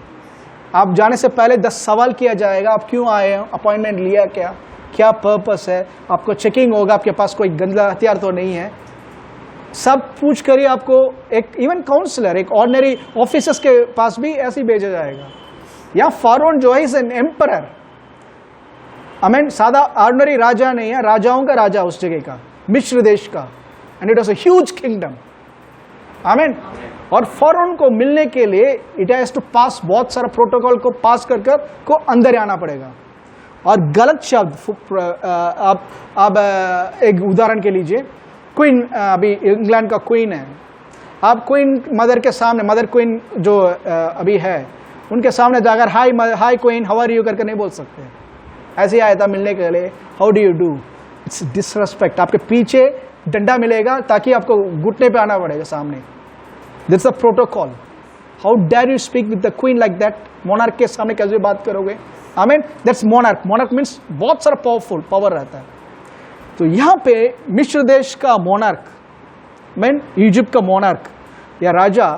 [SPEAKER 3] आप जाने से पहले 10 सवाल किया जाएगा, आप क्यों आए हैं, अपॉइंटमेंट लिया क्या, क्या पर्पस है, आपको चेकिंग होगा, आपके पास कोई गंदा हथियार तो नहीं है, सब पूछ कर ही आपको एक इवन काउंसलर, एक ऑर्डिनरी ऑफिसर्स के पास भी ऐसे ही भेजा जाएगा। या फॉरेन जो है इज एन एम्परर। आमीन। सादा ऑर्डिनरी राजा नहीं है, राजाओं का राजा उस जगह का, मिस्र देश का, and it was a huge kingdom. आमीन। और फॉरेन को मिलने के लिए इट हैज टू पास बहुत सारा प्रोटोकॉल को पास कर को अंदर आना पड़ेगा। और गलत शब्द अब एक उदाहरण के लीजिए, क्वीन, अभी इंग्लैंड का क्वीन है, आप क्वीन मदर के सामने, मदर क्वीन जो अभी है उनके सामने जाकर हाय क्वीन हाउ आर यू करके नहीं बोल सकते। ऐसे ही आया था मिलने के लिए, how do you do, it's disrespect. आपके पीछे डंडा मिलेगा ताकि आपको घुटने पे आना पड़ेगा सामने। That's a protocol. How dare you speak with the queen like that. Monarch के सामने कैसे बात करोगे। आमीन। That's monarch. मोनार्क मीन्स बहुत सारा पावरफुल पावर रहता है। तो यहाँ पे मिस्र देश का मोनार्क, मीन इजिप्ट का मोनार्क या राजा,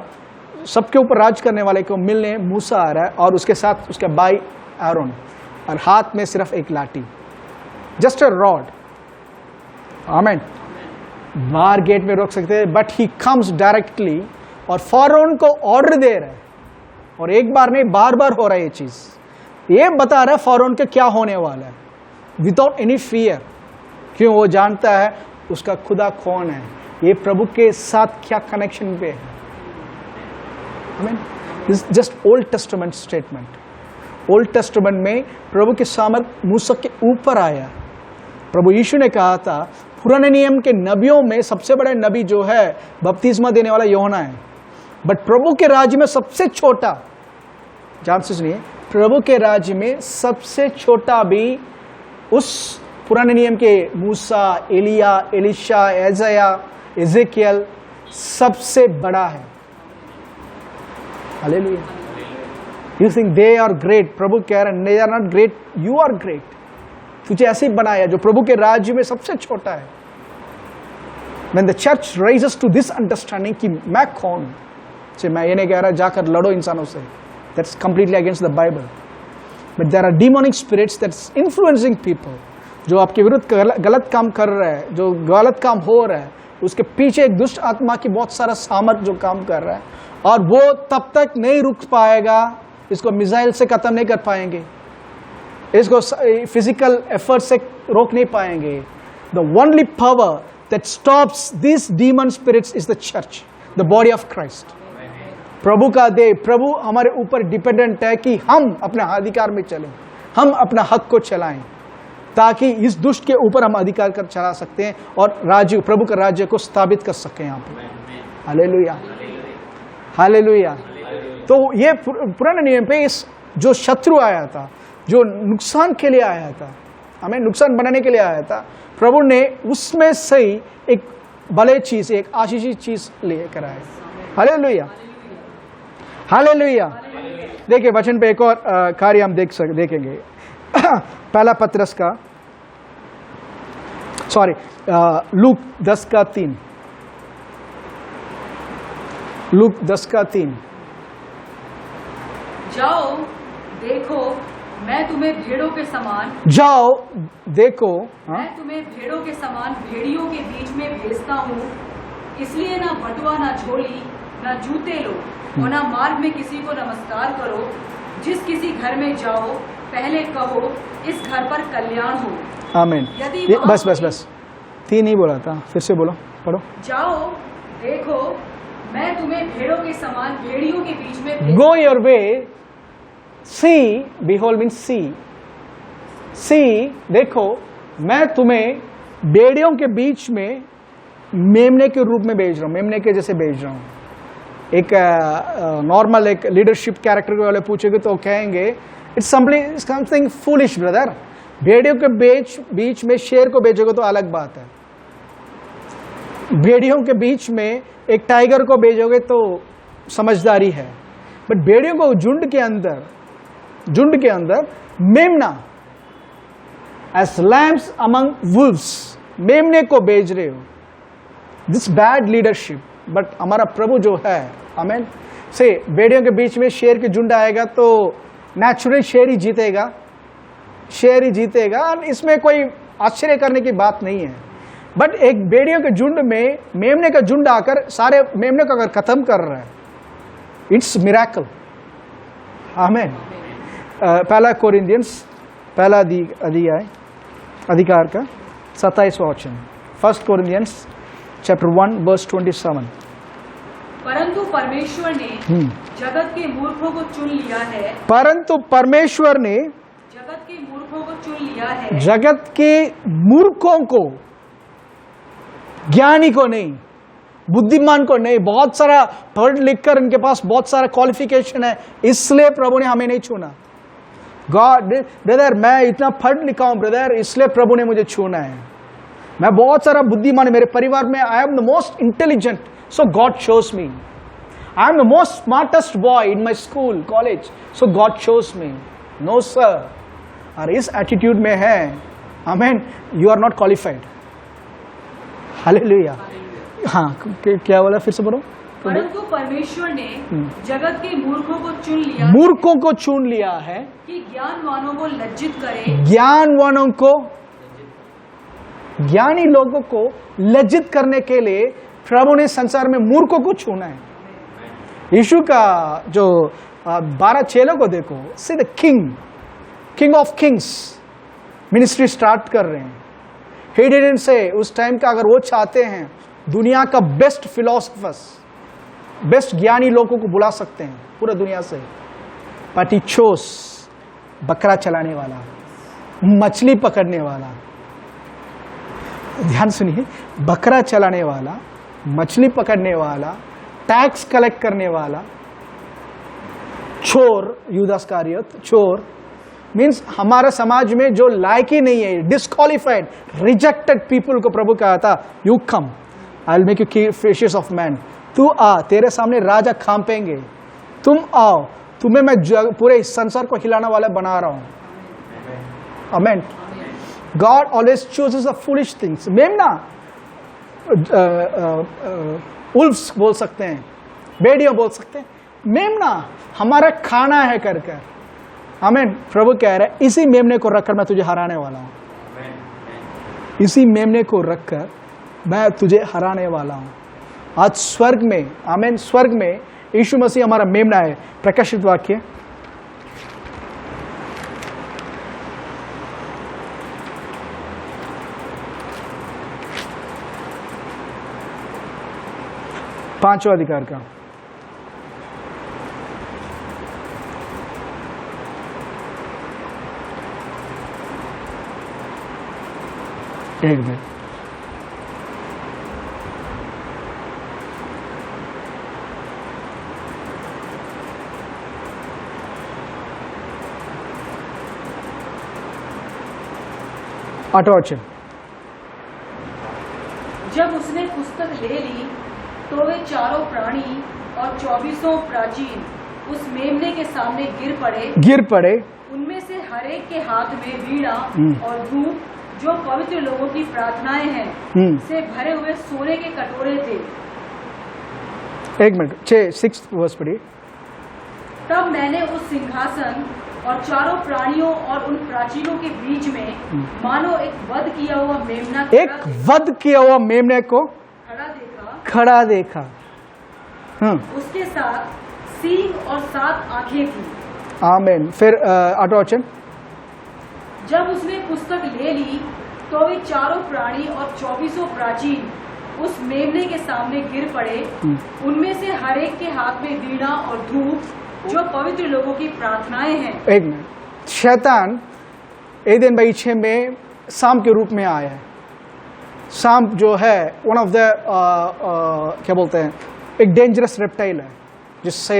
[SPEAKER 3] सबके ऊपर राज करने वाले को मिलने मूसा आ रहा है, और उसके साथ उसका भाई आरोन, और हाथ में सिर्फ एक लाठी, जस्ट अ रॉड। आमीन। बाहर गेट में रोक सकते हैं, बट ही कम्स डायरेक्टली, और फॉरेन को ऑर्डर दे रहा है, और एक बार नहीं बार बार हो रहा है ये चीज। ये बता रहा है फॉरेन के क्या होने वाला है, विदाउट एनी फियर। क्यों? वो जानता है उसका खुदा कौन है, ये प्रभु के साथ क्या कनेक्शन पे है। आमीन। This just old testament statement. Old testament में प्रभु के सामर्थ मूसा के ऊपर आया। प्रभु यीशु ने कहा था पुराने नियम के नबियों में सबसे बड़ा नबी जो है बपतिस्मा देने वाला यूहन्ना है, बट प्रभु के राज्य में सबसे छोटा, ध्यान से सुनिए, प्रभु के राज्य में सबसे छोटा भी उस पुराने नियम के मूसा, एलिया, एलिशा, एजया, एजेकियल सबसे बड़ा है। Hallelujah. You think they are great, प्रभु कह रहे हैं they are not great, you are great. तुझे ऐसे ही बनाया जो प्रभु के राज्य में सबसे छोटा है। When the church raises to this understanding कि मैं कौन हूं, से मैं ये नहीं कह रहा जाकर लड़ो इंसानों से, that's completely against the Bible, but there are demonic spirits that's influencing people, जो आपके विरुद्ध गलत काम कर रहा है, जो गलत काम हो रहा है, उसके पीछे एक दुष्ट आत्मा की बहुत सारा सामर्थ जो काम कर रहा है, और वो तब तक नहीं रुक पाएगा, इसको मिसाइल से खत्म नहीं कर पाएंगे, इसको फिजिकल एफर्ट से रोक नहीं पाएंगे। The only power that stops this demon spirits is the church, the body of Christ. प्रभु का देह, प्रभु हमारे ऊपर डिपेंडेंट है कि हम अपने अधिकार में चलें, हम अपना हक को चलाएं, ताकि इस दुष्ट के ऊपर हम अधिकार कर चला सकते हैं और राज्य, प्रभु का राज्य को स्थापित कर सकें यहाँ पे। Hallelujah, hallelujah. तो ये पुराने नियम पे इस जो शत्रु आया था, जो नुकसान के लिए आया था, हमें नुकसान बनाने के लिए आया था, प्रभु ने उसमें से ही एक भले चीज, एक आशीषित चीज लेकर आए। Hallelujah, hallelujah. देखिए वचन पे एक और कार्य हम देखेंगे। पहला पत्रस का, सॉरी, लूक 10:3, लूक 10:3।
[SPEAKER 2] जाओ देखो मैं तुम्हें भेड़ों के समान,
[SPEAKER 3] जाओ देखो, हाँ?
[SPEAKER 2] मैं तुम्हें भेड़ों के समान भेड़ियों के बीच में भेजता हूँ, इसलिए ना भटवा, ना झोली, ना जूते लो, और ना मार्ग में किसी को नमस्कार करो। जिस किसी घर में जाओ पहले कहो इस घर पर कल्याण हो।
[SPEAKER 3] आमीन। बस 3 ही बोला था, फिर से बोलो, पढ़ो।
[SPEAKER 2] जाओ देखो मैं तुम्हें भेड़ों के समान भेड़ियों के बीच में
[SPEAKER 3] go your way, see, behold means see, देखो मैं तुम्हें भेड़ियों के बीच में मेमने के रूप में भेज रहा हूँ, मेमने के जैसे भेज रहा हूँ। एक नॉर्मल एक लीडरशिप कैरेक्टर वाले पूछेंगे तो कहेंगे इट्स समथिंग फूलिश ब्रदर, भेड़ियों के बीच में शेर को भेजोगे तो अलग बात है, भेड़ियों के बीच में एक टाइगर को भेजोगे तो समझदारी है, बट भेड़ियों को झुंड के अंदर मेमना, एज लैम्स अमंग वुल्व्स, मेमने को भेज रहे हो। This bad leadership. बट हमारा प्रभु जो है, आमीन, से भेड़ियों के बीच में शेर की झुंड आएगा तो नेचुरली शेर ही जीतेगा, शेर ही जीतेगा, और इसमें कोई आश्चर्य करने की बात नहीं है। बट एक भेड़ियों के झुंड में मेमने का झुंड आकर सारे मेमने को अगर खत्म कर रहा है, इट्स मिरेकल। आमीन। पहला कोरिंथियंस, पहला अधिकार का 27वां वचन, 1 कोरिंथियंस चैप्टर 1 वर्स 27।
[SPEAKER 2] परंतु परमेश्वर ने जगत के मूर्खों को चुन लिया है,
[SPEAKER 3] परंतु परमेश्वर ने
[SPEAKER 2] जगत के मूर्खों को चुन लिया है,
[SPEAKER 3] जगत के मूर्खों को, ज्ञानी को नहीं, बुद्धिमान को नहीं, बहुत सारा पढ़ लिख कर इनके पास बहुत सारा क्वालिफिकेशन है, इसलिए प्रभु ने हमें नहीं चुना। गॉड, ब्रदर मैं इतना पढ़ लिखा हूं ब्रदर, इसलिए प्रभु ने मुझे चुना है। मैं बहुत सारा बुद्धिमान है, मेरे परिवार में I am the most intelligent, so God chose me. I am the most smartest boy in my school college, so God chose me. No sir, और इस एटीट्यूड में है, आमीन, यू आर नॉट क्वालिफाइड। हालेलुया। हाँ, क्या बोला, फिर से बोलो।
[SPEAKER 2] परंतु परमेश्वर ने जगत के मूर्खों को चुन लिया,
[SPEAKER 3] मूर्खों को चुन लिया है
[SPEAKER 2] कि ज्ञानवानों को लज्जित करे,
[SPEAKER 3] ज्ञानवानों को, ज्ञानी लोगों को लज्जित करने के लिए प्रभु ने संसार में मूर्खों को चुना है। यीशु का जो 12 चेलों को देखो, see the king of Kings ministry start कर रहे हैं। ही डिडंट से, उस टाइम का अगर वो चाहते हैं दुनिया का बेस्ट फिलोसफर्स, बेस्ट ज्ञानी लोगों को बुला सकते हैं पूरा दुनिया से, बट ही चोज बकरा चलाने वाला, मछली पकड़ने वाला, ध्यान सुनिए, बकरा चलाने वाला, मछली पकड़ने वाला, टैक्स कलेक्ट करने वाला, चोर, यूदा इस्करियोत चोर, मीन्स हमारे समाज में जो लायक ही नहीं है, डिस्क्वालिफाइड, रिजेक्टेड पीपल को प्रभु कहा था, you come, I will make you fishers of man. तू आ, तेरे सामने राजा कांपेंगे, तुम आओ, तुम्हें मैं पूरे संसार को हिलाने वाला बना रहा हूं। आमीन। God always chooses the foolish things. मेमना, उल्फ्स बोल सकते हैं, भेड़िया बोल सकते हैं, मेमना हमारा खाना है कर कर। आमीन। प्रभु कह रहा है इसी मेमने को रखकर मैं तुझे हराने वाला हूं, इसी मेमने को रखकर मैं तुझे हराने वाला हूं। आज स्वर्ग में, आमीन, स्वर्ग में यीशु मसीह हमारा मेमना है। प्रकाशित वाक्य 5वां अधिकार का 1 मिनट।
[SPEAKER 2] जब उसने पुस्तक ले ली तो वे चारों प्राणी और 24 प्राचीन उस मेमने के सामने गिर पड़े। उनमें से हर एक के हाथ में वीणा और धूप, जो पवित्र लोगों की प्रार्थनाएं हैं, से भरे हुए सोने के कटोरे थे।
[SPEAKER 3] 1 मिनट, 6 वर्ष पढ़िए।
[SPEAKER 2] तब मैंने उस सिंहासन और चारों प्राणियों और उन प्राचीनों के बीच में मानो एक वध किया हुआ मेमने को खड़ा देखा। उसके साथ सींग और 7 आंखें थी।
[SPEAKER 3] आमीन। फिर 8वां वचन।
[SPEAKER 2] जब उसने पुस्तक ले ली तो वे चारों प्राणी और 24 प्राचीन उस मेमने के सामने गिर पड़े। उनमें से हर एक के हाथ में वीणा और धूप, जो पवित्र लोगों की प्रार्थनाएं हैं। 1
[SPEAKER 3] मिनट। शैतान एदेन बगीचे में सांप के रूप में आया है। सांप जो है वन ऑफ द क्या बोलते हैं, एक डेंजरस रेप्टाइल है जिससे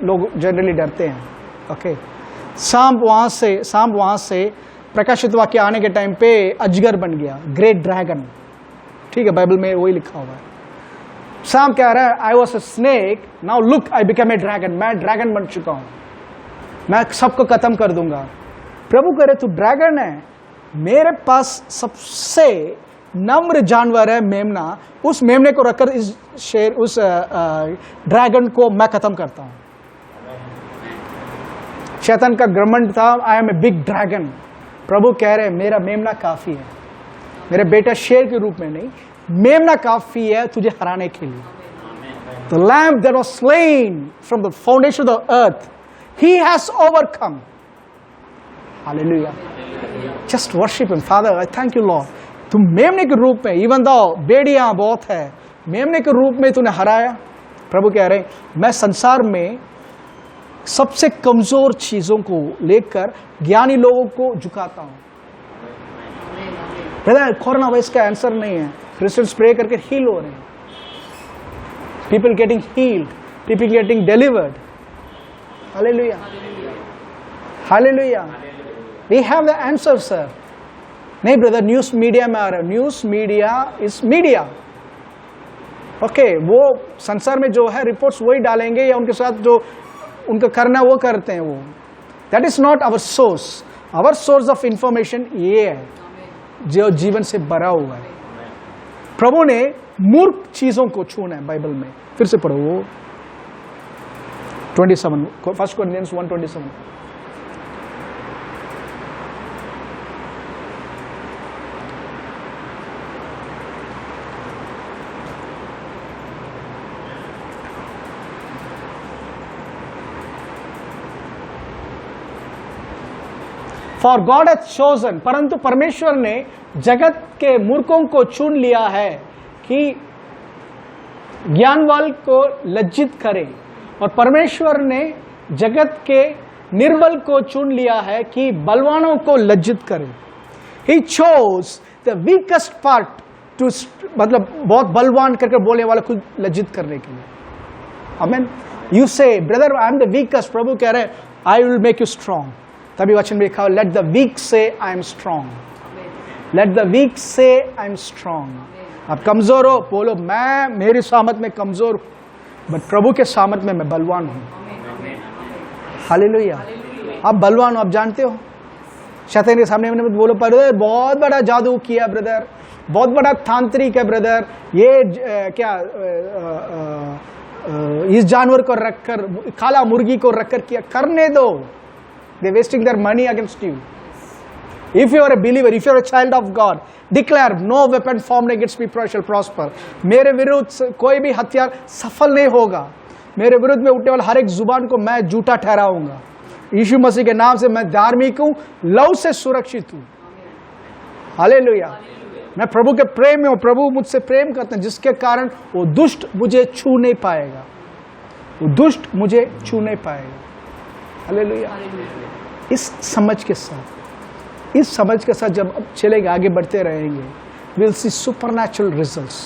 [SPEAKER 3] लोग जनरली डरते हैं। ओके, सांप वहां से प्रकाशित वाक्य आने के टाइम पे अजगर बन गया, ग्रेट ड्रैगन। ठीक है, बाइबल में वही लिखा हुआ है। सांप कह रहा है, I was a snake, now look I become a dragon. मैं ड्रैगन बन चुका हूं, मैं सबको खत्म कर दूंगा। प्रभु करे तू ड्रैगन है, मेरे पास सबसे नम्र जानवर है मेमना, उस मेमने को रखकर उस ड्रैगन को मैं खत्म करता हूं। शैतान का घमंड था, I am a big dragon. प्रभु कह रहे मेरा मेमना काफी है, मेरे बेटा शेर के रूप में नहीं, मेमना काफी है तुझे हराने के लिए। The lamb that was slain from the foundation of the earth, he has overcome. Hallelujah. Just worship him. Father, I thank you, Lord. तुम मेमने के रूप में, इवन दो बेड़ियां बहुत है, मेमने के रूप में तूने हराया। प्रभु कह रहे मैं संसार में सबसे कमजोर चीजों को लेकर ज्ञानी लोगों को झुकाता हूं। ब्रदर, कोरोना वायरस का आंसर नहीं है, क्रिश्चियंस प्रे करके हील हो रहे हैं, people getting healed, people getting delivered. हालेलुया, हालेलुया। We have the answer sir. नहीं ब्रदर, न्यूज मीडिया में आ रहा है, news media is media. Okay, वो संसार में जो है रिपोर्ट्स वही डालेंगे या उनके साथ जो उनका करना वो करते हैं, वो that is not our source. Our source of information ये है जो जीवन से भरा हुआ है। प्रभु ने मूर्ख चीजों को छूना है बाइबल में। फिर से पढ़ो वो 27, 1 Corinthians 1:27। For God hath chosen, परंतु परमेश्वर ने जगत के मूर्खों को चुन लिया है कि ज्ञानवान को लज्जित करे, और परमेश्वर ने जगत के निर्बल को चुन लिया है कि बलवानों को लज्जित करे। He chose the weakest part two, मतलब बहुत बलवान करके बोलने वाला को लज्जित करने के लिए। Amen. You say brother I am the weakest, प्रभु कह रहे I will make you strong. तभी वचन में लिखा, let the weak say I am strong, let the weak say I am strong. आप कमजोर हो, बोलो मैं मेरी सामत में कमजोर हूं, बट प्रभु के सामत में मैं बलवान हूं। हालेलुया। आप बलवान हो, आप जानते हो। शैतान के सामने मैंने बोलो ब्रदर बहुत बड़ा जादू किया, ब्रदर बहुत बड़ा तांत्रिक है, ब्रदर ये क्या इस जानवर को रखकर, काला मुर्गी को रखकर किया, करने दो। They're wasting their money against you. If you are a believer, if you are a child of God, declare no weapon formed against me shall prosper. मेरे विरुद्ध कोई भी हथियार सफल नहीं होगा. मेरे विरुद्ध में उठने वाला हर एक जुबान को मैं झूठा ठहराऊंगा. यीशु मसीह के नाम से मैं धार्मिक हूं, लहू से सुरक्षित हूं. हालेलुया. मैं प्रभु के प्रेम में हूं. प्रभु मुझसे प्रेम करते हैं, जिसके कारण वो दुष्ट मुझे छू नहीं पाएगा. वो दुष्ट मुझे छू नहीं पाएगा. हालेलुया. इस समझ के साथ जब अब चलेंगे, आगे बढ़ते रहेंगे, we'll see supernatural results.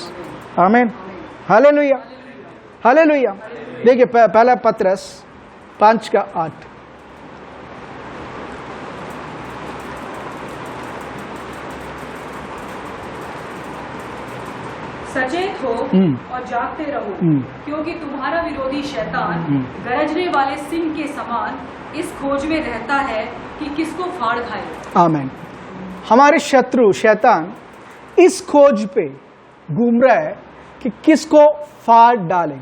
[SPEAKER 3] आमीन. हालेलुया. हालेलुया. देखिए पहला पत्रस 5:8.
[SPEAKER 2] सचेत हो और जागते रहो, क्योंकि तुम्हारा विरोधी शैतान गरजने वाले सिंह के समान इस खोज में रहता है कि किसको फाड़ खाए.
[SPEAKER 3] आमीन. हमारे शत्रु शैतान इस खोज पे घूम रहा है कि किसको फाड़ डालें,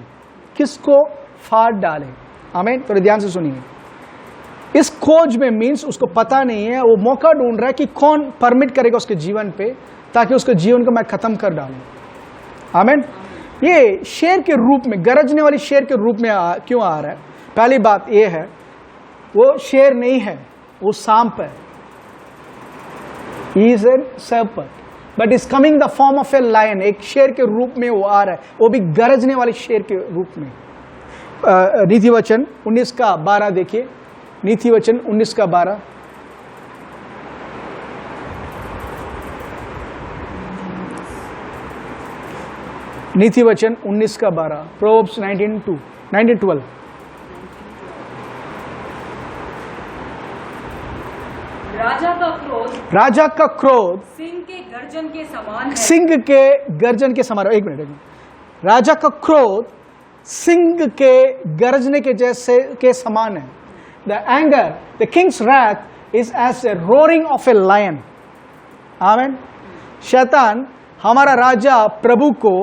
[SPEAKER 3] किसको फाड़ डालें. आमीन. थोड़े ध्यान से सुनिए. इस खोज में मीन्स उसको पता नहीं है, वो मौका ढूंढ रहा है कि कौन परमिट करेगा उसके जीवन पे, ताकि उसके जीवन को मैं खत्म कर डालूं. आमीन. ये शेर के रूप में, गरजने वाली शेर के रूप में क्यों आ रहा है? पहली बात ये है, वो शेर नहीं है, वो सांप है. He is a serpent, but is coming the form of a lion. एक शेर के रूप में वो आ रहा है, वो भी गरजने वाले शेर के रूप में. नीति वचन 19:12 देखिए. नीति वचन 19:12. नीति वचन 19:12. Proverbs 19:12. राजा का क्रोध
[SPEAKER 2] सिंह के गर्जन के समान है.
[SPEAKER 3] सिंह के गर्जन के समान. एक मिनट. राजा का क्रोध सिंह के गरजने के जैसे के समान है. The anger, the Kings wrath is as a roaring of a lion. आमीन. शैतान हमारा राजा प्रभु को,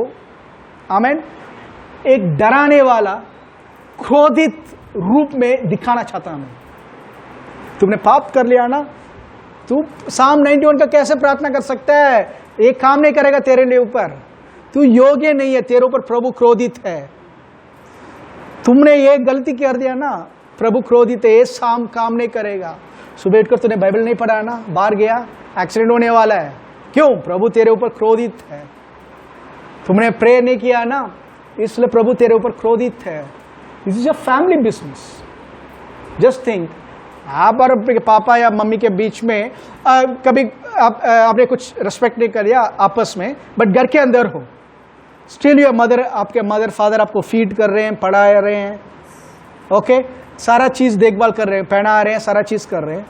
[SPEAKER 3] आमीन, एक डराने वाला क्रोधित रूप में दिखाना चाहता है. तुमने पाप कर लिया ना, तू साम 91 का कैसे प्रार्थना कर सकता है? एक काम नहीं करेगा तेरे लिए ऊपर. तू योग्य नहीं है, तेरे ऊपर प्रभु क्रोधित है. तुमने ये गलती कर दिया ना, प्रभु क्रोधित है, ये साम काम नहीं करेगा. सुबह उठकर तूने बाइबल नहीं पढ़ा ना, बाहर गया, एक्सीडेंट होने वाला है. क्यों? प्रभु तेरे ऊपर क्रोधित है. तुमने प्रेयर नहीं किया ना, इसलिए प्रभु तेरे ऊपर क्रोधित है. This is a family business. Just think, आप और आपके पापा या मम्मी के बीच में कभी आपने कुछ रेस्पेक्ट नहीं कर दिया आपस में, बट घर के अंदर हो, स्टिल योर मदर, आपके मदर फादर आपको फीड कर रहे हैं, पढ़ा रहे हैं, ओके, सारा चीज देखभाल कर रहे हैं, पहना रहे हैं, सारा चीज कर रहे हैं.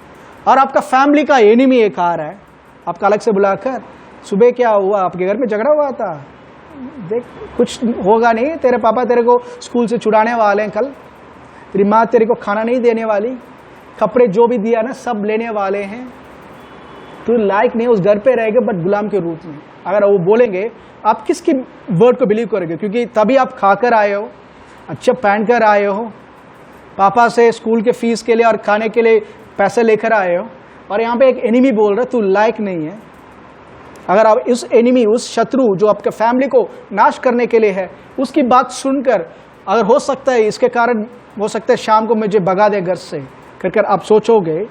[SPEAKER 3] और आपका फैमिली का एनिमी एक आ रहा है, आपका अलग से बुलाकर, सुबह क्या हुआ, आपके घर में झगड़ा हुआ था, देख कुछ होगा नहीं, तेरे पापा तेरे को स्कूल से छुड़ाने वाले हैं, कल तेरी माँ तेरे को खाना नहीं देने वाली, कपड़े जो भी दिया ना सब लेने वाले हैं, तू लायक नहीं उस घर पे रहेगा बट गुलाम के रूप में. अगर वो बोलेंगे, आप किसकी वर्ड को बिलीव करोगे? क्योंकि तभी आप खाकर आए हो, अच्छा पहन कर आए हो, पापा से स्कूल के फीस के लिए और खाने के लिए पैसे लेकर आए हो, और यहाँ पे एक एनिमी बोल रहा है तू लायक नहीं है. अगर आप इस एनिमी, उस शत्रु जो आपके फैमिली को नाश करने के लिए है, उसकी बात सुनकर, अगर हो सकता है इसके कारण हो सकता है शाम को मुझे भगा दे घर से कर आप सोचोगे,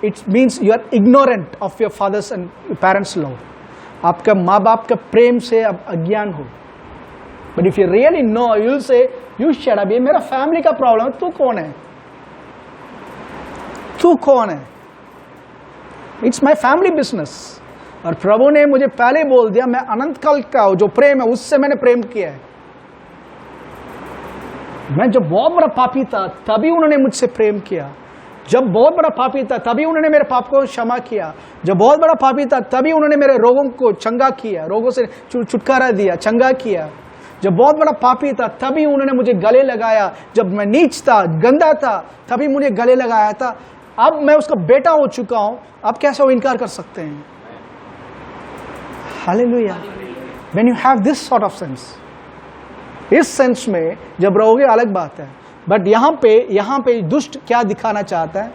[SPEAKER 3] it means you are ignorant of your father's and parents love. आपका माँ बाप का प्रेम से आप अज्ञान हो. But if you really know, you will say, you shut up, ये मेरा फैमिली का प्रॉब्लम है, तू कौन है? तू कौन है? It's my family business. और प्रभु ने मुझे पहले बोल दिया, मैं अनंत काल का जो प्रेम है उससे मैंने प्रेम किया है. मैं जब बहुत बड़ा पापी था तभी उन्होंने मुझसे प्रेम किया. जब बहुत बड़ा पापी था तभी उन्होंने मेरे पाप को क्षमा किया. जब बहुत बड़ा पापी था तभी उन्होंने मेरे रोगों को चंगा किया, रोगों से छुटकारा दिया, चंगा किया. जब बहुत बड़ा पापी था तभी उन्होंने मुझे गले लगाया. जब मैं नीच था, गंदा था, तभी मुझे गले लगाया था. अब मैं उसका बेटा हो चुका हूं, अब कैसे वो इनकार कर सकते हैं? Hallelujah. When you have this sort of sense, इस सेंस में जब रहोगे अलग बात है. बट यहाँ पे दुष्ट क्या दिखाना चाहता है?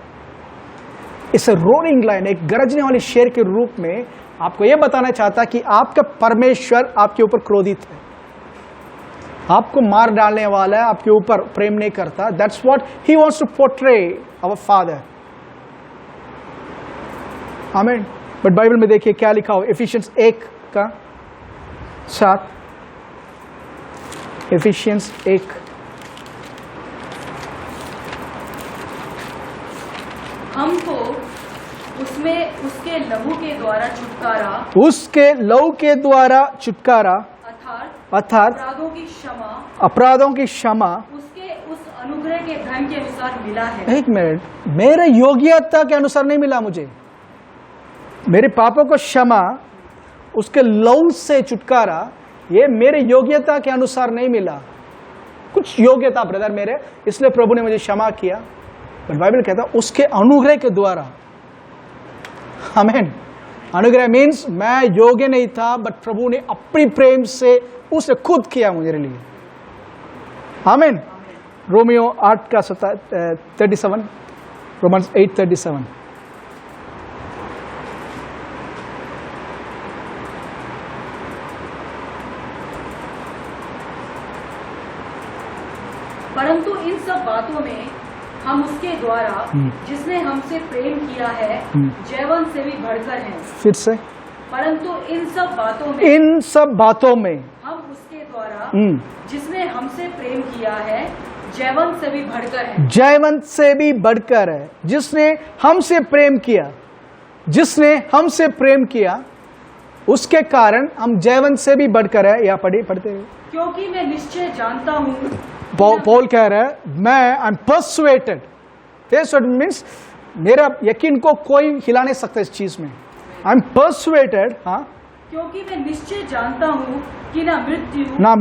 [SPEAKER 3] इस रोरिंग लाइन, एक गरजने वाली शेर के रूप में आपको यह बताना चाहता कि आपका परमेश्वर आपके ऊपर क्रोधित है, आपको मार डालने वाला है, आपके ऊपर प्रेम नहीं करता. That's what he wants to portray our father. आमीन. बट बाइबल में देखिए क्या लिखा हो, एफिशियंस 1:7. एफिशियंस 1.
[SPEAKER 2] हमको उसमें उसके लहू के द्वारा छुटकारा,
[SPEAKER 3] उसके लहू के द्वारा छुटकारा अर्थात
[SPEAKER 2] अपराधों की क्षमा,
[SPEAKER 3] अपराधों की क्षमा
[SPEAKER 2] उसके उस अनुग्रह के धन के अनुसार मिला है.
[SPEAKER 3] एक मिनट, मेरे योग्यता के अनुसार नहीं मिला मुझे. मेरे पापों को क्षमा, उसके लहू से छुटकारा, ये मेरे योग्यता के अनुसार नहीं मिला. कुछ योग्यता ब्रदर मेरे, इसलिए प्रभु ने मुझे क्षमा किया. बट बाइबल कहता है उसके अनुग्रह के द्वारा. आमीन. अनुग्रह मीन्स मैं योग्य नहीं था, बट प्रभु ने अपनी प्रेम से उसे खुद किया मेरे लिए. आमीन. Romeo 8:37, Romans 8:37.
[SPEAKER 2] परंतु इन सब बातों में हम उसके द्वारा जिसने हमसे प्रेम किया है जैवन से भी बढ़कर हैं.
[SPEAKER 3] फिर से,
[SPEAKER 2] परंतु इन सब बातों में हम उसके द्वारा जिसने हमसे प्रेम किया है जैवन से भी बढ़कर है.
[SPEAKER 3] जैवन से भी बढ़कर है. जिसने हमसे प्रेम किया, जिसने हमसे प्रेम किया, उसके कारण हम जैवन से भी बढ़कर है. या पढ़ते हुए,
[SPEAKER 2] क्योंकि मैं निश्चय जानता हूँ,
[SPEAKER 3] पौल कह रहा है मैं आई एम पर्सुएटेड. मीन्स मेरा यकीन को कोई हिला नहीं सकता इस चीज में. I am persuaded. हाँ,
[SPEAKER 2] क्योंकि मैं निश्चय जानता हूँ कि ना मृत्यु,
[SPEAKER 3] ना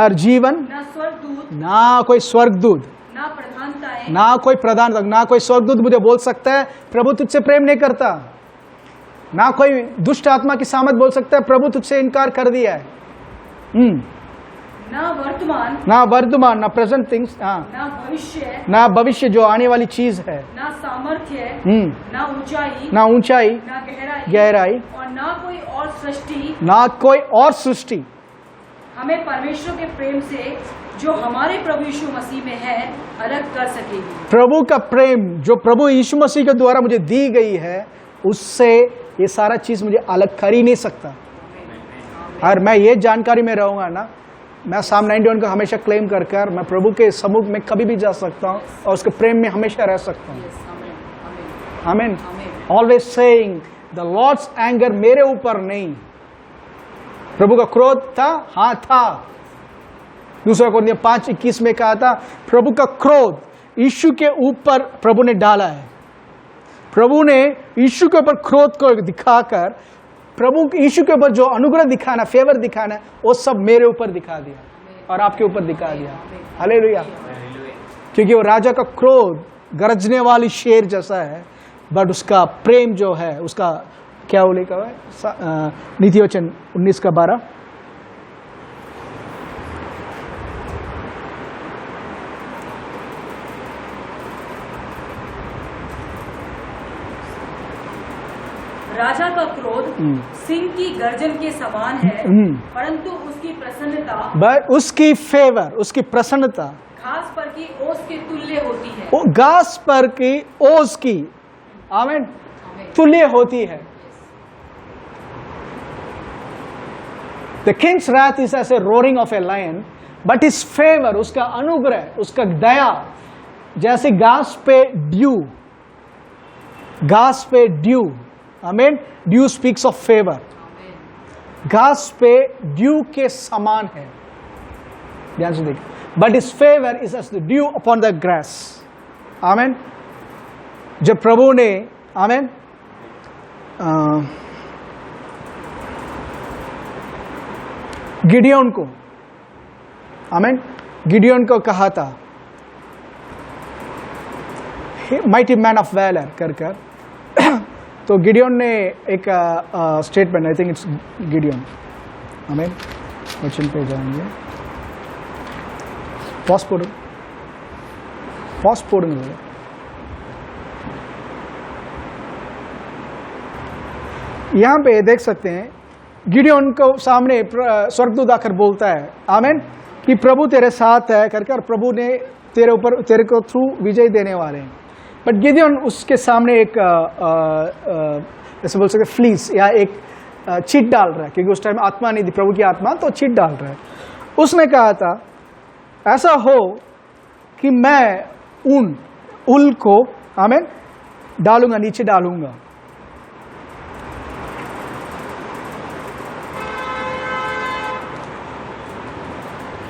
[SPEAKER 3] जीवन,
[SPEAKER 2] ना स्वर्गदूत,
[SPEAKER 3] ना कोई स्वर्गदूत,
[SPEAKER 2] ना प्रधानताएं,
[SPEAKER 3] ना कोई प्रधान, ना कोई स्वर्गदूत मुझे बोल सकता है प्रभु तुझसे प्रेम नहीं करता. ना कोई दुष्ट आत्मा की सामत बोल सकता है प्रभु तुझसे इनकार कर दिया है.
[SPEAKER 2] ना
[SPEAKER 3] वर्तमान, ना प्रेजेंट थिंग्स, ना भविष्य जो आने वाली चीज है,
[SPEAKER 2] ना सामर्थ्य, ना ऊंचाई, ना
[SPEAKER 3] गहराई,
[SPEAKER 2] और ना
[SPEAKER 3] कोई और सृष्टि
[SPEAKER 2] हमें परमेश्वर के प्रेम से जो हमारे प्रभु यीशु मसीह में है अलग कर सकेगी.
[SPEAKER 3] प्रभु का प्रेम जो प्रभु यीशु मसीह के द्वारा मुझे दी गई है, उससे ये सारा चीज मुझे अलग कर ही नहीं सकता. और मैं ये जानकारी में रहूंगा ना, मैं साम 91 को हमेशा क्लेम कर मैं प्रभु के सम्मुख में कभी भी जा सकता हूँ और उसके प्रेम में हमेशा रह सकता हूँ. आमीन. Always saying the Lord's anger मेरे ऊपर नहीं. प्रभु का क्रोध था, हाँ था. 2 कोरिन्थियों 5:21 में कहा था प्रभु का क्रोध यीशु के ऊपर प्रभु ने डाला है. प्रभु ने यीशु के ऊपर क्रोध को दिखाकर, प्रभु यीशु के ऊपर जो अनुग्रह दिखाना, फेवर दिखाना, वो सब मेरे ऊपर दिखा दिया और आपके ऊपर दिखा दिया. हालेलुया. क्योंकि वो राजा का क्रोध गरजने वाली शेर जैसा है, बट उसका प्रेम जो है, उसका क्या लिखा हुआ है नीति वचन 19:12.
[SPEAKER 2] राजा का क्रोध सिंह की गर्जन के समान है, परंतु उसकी प्रसन्नता,
[SPEAKER 3] उसकी फेवर, उसकी प्रसन्नता
[SPEAKER 2] घास पर की ओस के तुल्य होती है.
[SPEAKER 3] वो घास पर की ओस की, आमीन, तुल्य होती है. The king's wrath is as a roaring of a lion, but his favor, उसका अनुग्रह, उसका दया, जैसे घास पे ड्यू, आमीन. Due speaks of favour. घास पे ड्यू के समान है. ध्यान से देखिए. But his favour is as the dew upon the grass. आमीन. जब प्रभु ने, आमीन, गिडियोन को, आमीन, गिडियोन को कहा था माइटी मैन ऑफ वैलर कर तो गिडियोन ने एक statement, I think it's Gideon, आमीन, वचन पे जाएंगे. पॉज पोडूंगे. यहाँ पे देख सकते हैं गिडियोन को सामने स्वर्गदूत आकर बोलता है आमीन कि प्रभु तेरे साथ है करके, और प्रभु ने तेरे को थ्रू विजय देने वाले हैं। बट गिडियोन उसके सामने एक ऐसे बोल सकते फ्लीस या एक चीट डाल रहा है, क्योंकि उस टाइम आत्मा नहीं थी, प्रभु की आत्मा, तो चीट डाल रहा है। उसने कहा था ऐसा हो कि मैं उल को आमीन डालूंगा, नीचे डालूंगा।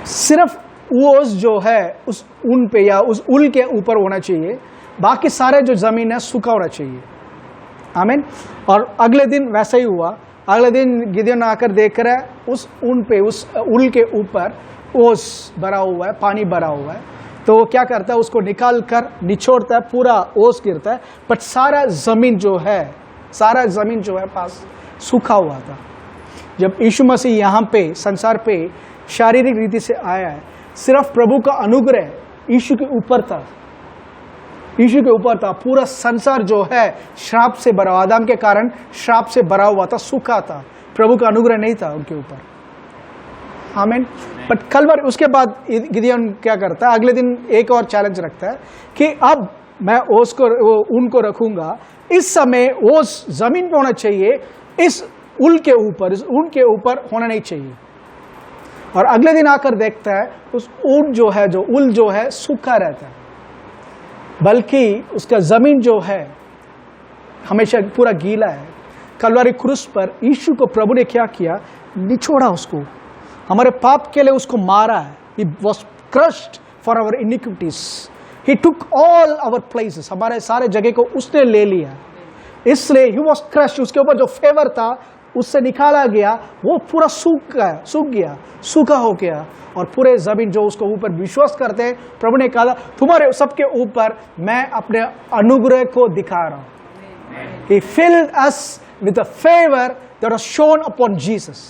[SPEAKER 3] सिर्फ ओस जो है उस ऊन पे या उस उल के ऊपर होना चाहिए, बाकी सारे जो जमीन है सूखा होना चाहिए। आमीन। और अगले दिन वैसा ही हुआ। अगले दिन गिदियोन आकर देख रहा है उस ऊन पे, उस उल के ऊपर ओस भरा हुआ है, पानी भरा हुआ है। तो वो क्या करता है, उसको निकाल कर निचोड़ता है, पूरा ओस गिरता है, बट सारा जमीन जो है पास सूखा हुआ था। जब यीशु मसीह यहाँ पे संसार पे शारीरिक रीति से आया है, सिर्फ प्रभु का अनुग्रह यीशु के ऊपर था। पूरा संसार जो है श्राप से भरा, आदम के कारण श्राप से भरा हुआ था, सूखा था। प्रभु का अनुग्रह नहीं था उनके ऊपर। आमीन। बट कल बार उसके बाद गिदियोन क्या करता है, अगले दिन एक और चैलेंज रखता है कि अब मैं ओस को ऊन को रखूंगा, इस समय ओस जमीन पे होना चाहिए, इस ऊन के ऊपर होना नहीं चाहिए। और अगले दिन आकर देखता है उस उल जो है सूखा रहता है, बल्कि उसका जमीन जो है हमेशा पूरा गीला है। कलवारी क्रूस पर यीशु को प्रभु ने क्या किया, निचोड़ा, उसको हमारे पाप के लिए उसको मारा है। He was crushed for our iniquities. He took all our places. हमारे सारे जगह को उसने ले लिया, इसलिए he was crushed। उसके ऊपर जो फेवर था उससे निकाला गया, वो पूरा सूखा हो गया। और पूरे जमीन जो उसको ऊपर विश्वास करते हैं, प्रभु ने कहा तुम्हारे सबके ऊपर मैं अपने अनुग्रह को दिखा रहा हूं। He filled us with the favor that was shown upon Jesus।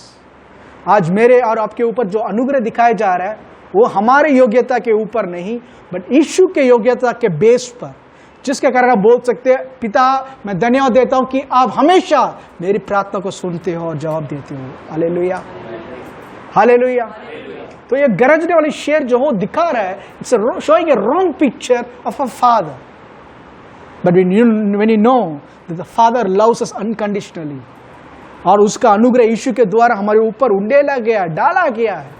[SPEAKER 3] आज मेरे और आपके ऊपर जो अनुग्रह दिखाया जा रहा है, वो हमारे योग्यता के ऊपर नहीं, बट यीशु के योग्यता के बेस पर, जिसके कारण आप बोल सकते हैं पिता मैं धन्यवाद देता हूं कि आप हमेशा मेरी प्रार्थना को सुनते हो और जवाब देते हो। Hallelujah, hallelujah. तो ये गरजने वाली शेर जो हो दिखा रहा है, it's showing A wrong picture of a father, but when you know that the father loves us unconditionally, और उसका अनुग्रह यीशु के द्वारा हमारे ऊपर उंडेला गया, डाला गया है,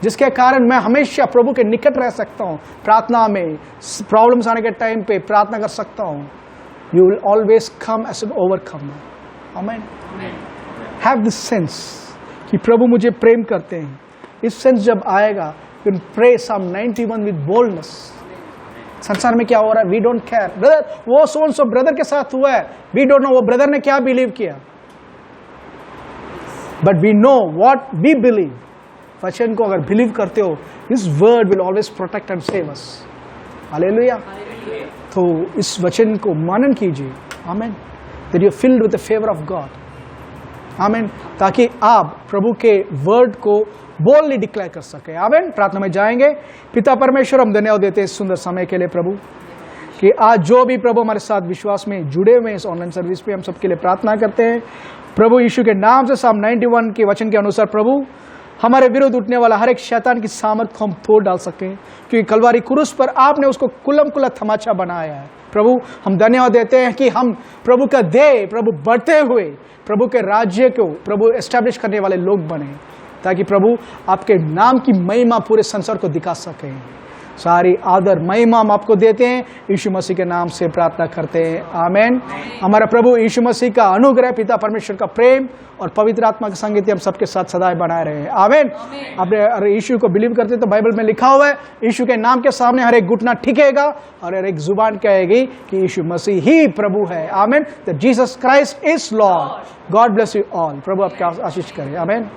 [SPEAKER 3] जिसके कारण मैं हमेशा प्रभु के निकट रह सकता हूँ। प्रार्थना में प्रॉब्लम्स आने के टाइम पे प्रार्थना कर सकता हूँ। You will always come as an overcomer. Amen. Have this sense कि प्रभु मुझे प्रेम करते हैं। इस सेंस जब आएगा, you can pray Psalm 91 with boldness. संसार में क्या हो रहा है, वी डोंट केयर। ब्रदर, वो सो ब्रदर के साथ हुआ है, वी डोंट नो वो ब्रदर ने क्या बिलीव किया, but we know what we believe. वचन को अगर बिलीव करते हो, this word will always protect and save us. हालेलुया। तो इस वचन को मनन कीजिए। आमीन। That you are filled with the favour of God. आमीन। ताकि आप प्रभु के वर्ड को बोल्डली डिक्लेयर कर सके। आमीन। प्रार्थना में जाएंगे। पिता परमेश्वर, हम धन्यवाद देते हैं इस सुंदर समय के लिए प्रभु, कि आज जो भी प्रभु हमारे साथ विश्वास में जुड़े हुए हैं इस ऑनलाइन सर्विस पे, हम सबके लिए प्रार्थना करते हैं प्रभु यीशु के नाम से। Psalm 91 के वचन के अनुसार प्रभु हमारे विरुद्ध उठने वाला हर एक शैतान की सामर्थ को हम तोड़ डाल सकें, क्योंकि कलवारी क्रूस पर आपने उसको कुलम कुला तमाचा बनाया है। प्रभु हम धन्यवाद देते हैं कि हम प्रभु का देह, प्रभु बढ़ते हुए प्रभु के राज्य को प्रभु एस्टैब्लिश करने वाले लोग बने, ताकि प्रभु आपके नाम की महिमा पूरे संसार को दिखा सकें। सारी आदर महिमा हम आपको देते हैं, यीशु मसीह के नाम से प्रार्थना करते हैं। आमीन। हमारा प्रभु यीशु मसीह का अनुग्रह, पिता परमेश्वर का प्रेम और पवित्र आत्मा की संगति हम सबके साथ सदा बनाए रहे। आमीन। आपने यीशु को बिलीव करते तो बाइबल में लिखा हुआ है, यीशु के नाम के सामने हर एक घुटना टिकेगा और हर एक जुबान कहेगी कि यीशु मसीह ही प्रभु है। Amen. That Jesus Christ is Lord. God bless you all. प्रभु आपका आशीष करे। आमीन।